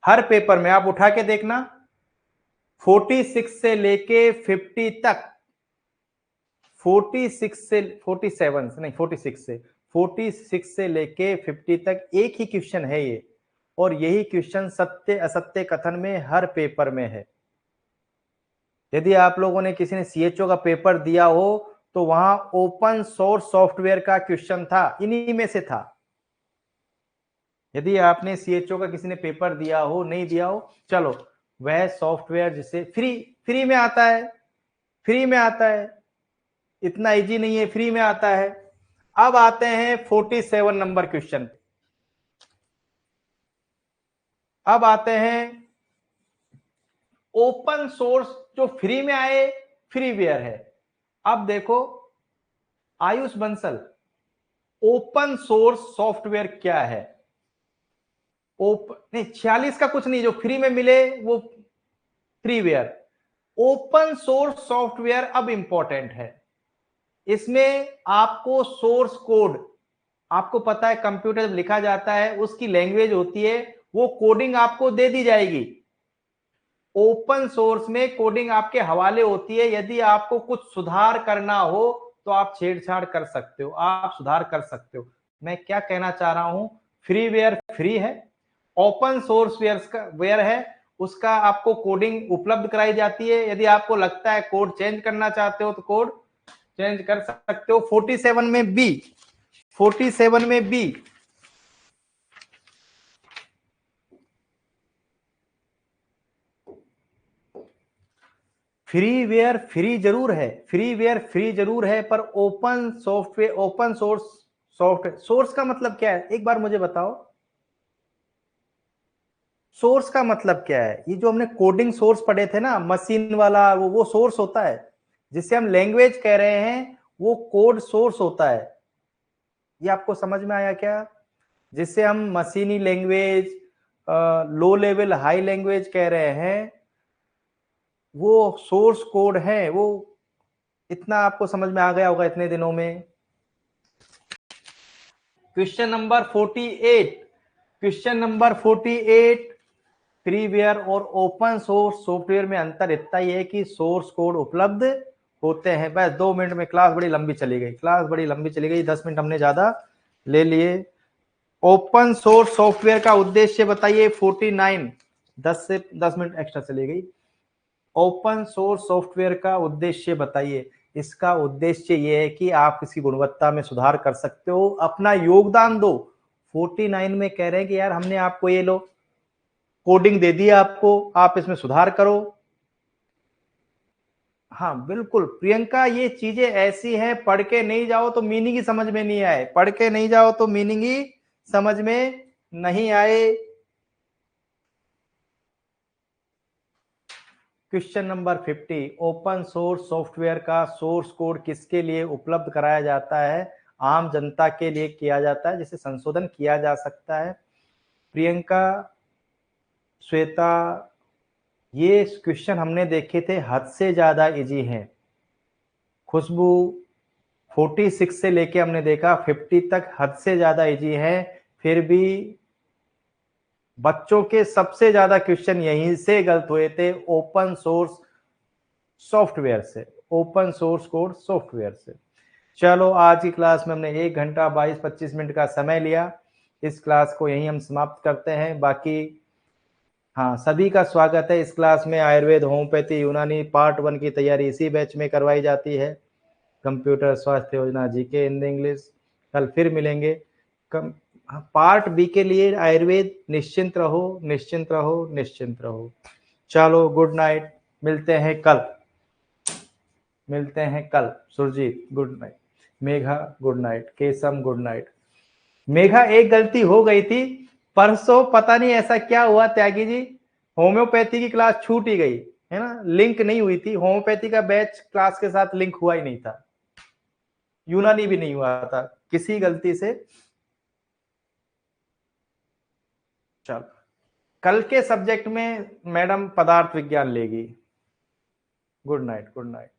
हर पेपर में आप उठा के देखना, 46 से लेके 50 तक, 46 से 47 से नहीं, 46 से 46 से लेके 50 तक एक ही क्वेश्चन है ये, और यही क्वेश्चन सत्य असत्य कथन में हर पेपर में है। यदि आप लोगों ने किसी ने सीएचओ का पेपर दिया हो तो वहां ओपन सोर्स सॉफ्टवेयर का क्वेश्चन था, इन्हीं में से था। यदि आपने सीएचओ का किसी ने पेपर दिया हो, नहीं दिया हो, चलो वह सॉफ्टवेयर जिसे फ्री में आता है, फ्री में आता है, इतना इजी नहीं है, फ्री में आता है। अब आते हैं 47 नंबर क्वेश्चन। अब आते हैं ओपन सोर्स जो फ्री में आए, फ्रीवेयर है। अब देखो Ayush Bansal, open source software क्या है? नहीं, 46 का कुछ नहीं, जो फ्री में मिले वो फ्रीवेयर। ओपन सोर्स सॉफ्टवेयर अब इंपॉर्टेंट है। इसमें आपको सोर्स कोड, आपको पता है कंप्यूटर जब लिखा जाता है उसकी लैंग्वेज होती है, वो कोडिंग आपको दे दी जाएगी। ओपन सोर्स में कोडिंग आपके हवाले होती है। यदि आपको कुछ सुधार करना हो तो आप छेड़छाड़ कर सकते हो, आप सुधार कर सकते हो। मैं क्या कहना चाह रहा हूं, फ्रीवेयर फ्री है, ओपन सोर्स वेयर है, उसका आपको कोडिंग उपलब्ध कराई जाती है। यदि आपको लगता है कोड चेंज करना चाहते हो तो कोड चेंज कर सकते हो। 47 में बी, 47 में बी, फ्रीवेयर फ्री जरूर है, फ्रीवेयर फ्री जरूर है, पर open software, open source software, source का मतलब क्या है एक बार मुझे बताओ? सोर्स का मतलब क्या है? ये जो हमने कोडिंग सोर्स पढ़े थे ना, मशीन वाला, वो सोर्स होता है। जिसे हम लैंग्वेज कह रहे हैं वो कोड सोर्स होता है। ये आपको समझ में आया क्या? जिसे हम मशीनी language, low level high language कह रहे हैं, वो सोर्स कोड है। वो इतना आपको समझ में आ गया होगा इतने दिनों में। Question number 48, question number 48, freeware और ओपन सोर्स सॉफ्टवेयर में अंतर इतना ही है कि सोर्स कोड उपलब्ध होते हैं। बस 2 मिनट में क्लास बड़ी लंबी चली गई, क्लास बड़ी लंबी चली गई, 10 मिनट हमने ज्यादा ले लिए। ओपन सोर्स सॉफ्टवेयर का उद्देश्य बताइए। 49, 10 से 10 मिनट एक्स्ट्रा चली गई। ओपन सोर्स सॉफ्टवेयर का उद्देश्य बताइए। इसका उद्देश्य यह है कि आप इसकी गुणवत्ता में सुधार कर सकते हो, अपना योगदान दो। 49 में कह रहे हैं कि यार हमने आपको ये लो कोडिंग दे दिया आपको, आप इसमें सुधार करो। हाँ बिल्कुल प्रियंका, ये चीजें ऐसी हैं, पढ़ के नहीं जाओ तो मीनिंग ही समझ में नहीं आए, पढ़ के नहीं जाओ तो मीनिंग ही समझ में नहीं आए। Question number 50, open source software का सोर्स कोड किसके लिए उपलब्ध कराया जाता है? आम जनता के लिए किया जाता है, जिसे संशोधन किया जा सकता है। प्रियंका, श्वेता, ये क्वेश्चन हमने देखे थे, हद से ज्यादा इजी हैं। खुशबू, 46 से लेके हमने देखा 50 तक हद से ज्यादा इजी है, फिर भी बच्चों के सबसे ज्यादा क्वेश्चन यहीं से गलत हुए थे, ओपन सोर्स सॉफ्टवेयर से, ओपन सोर्स कोड सॉफ्टवेयर से। चलो आज की क्लास में हमने 1 घंटा 22-25 मिनट का समय लिया। इस क्लास को यहीं हम समाप्त करते हैं। बाकी हाँ, सभी का स्वागत है इस क्लास में। आयुर्वेद, होम्योपैथी, यूनानी पार्ट 1 की तैयारी इसी बैच में करवाई जाती है। कंप्यूटर, स्वास्थ्य योजना, जीके, हिंदी, इंग्लिश। कल फिर मिलेंगे। पार्ट बी के लिए आयुर्वेद। निश्चिंत रहो, निश्चिंत रहो, निश्चिंत रहो। चलो गुड नाइट, मिलते हैं कल, मिलते हैं कल। Surjeet good night, Megha good night, Kesam good night. Megha एक गलती हो गई थी परसों, पता नहीं ऐसा क्या हुआ त्यागी जी, होम्योपैथी की क्लास छूट ही गई है ना, लिंक नहीं हुई थी। होम्योपैथी का बैच क्लास के साथ लिंक हुआ ही नहीं था, यूनानी भी नहीं हुआ था, किसी गलती से। चलो कल के सब्जेक्ट में मैडम पदार्थ विज्ञान लेगी। Good night, good night.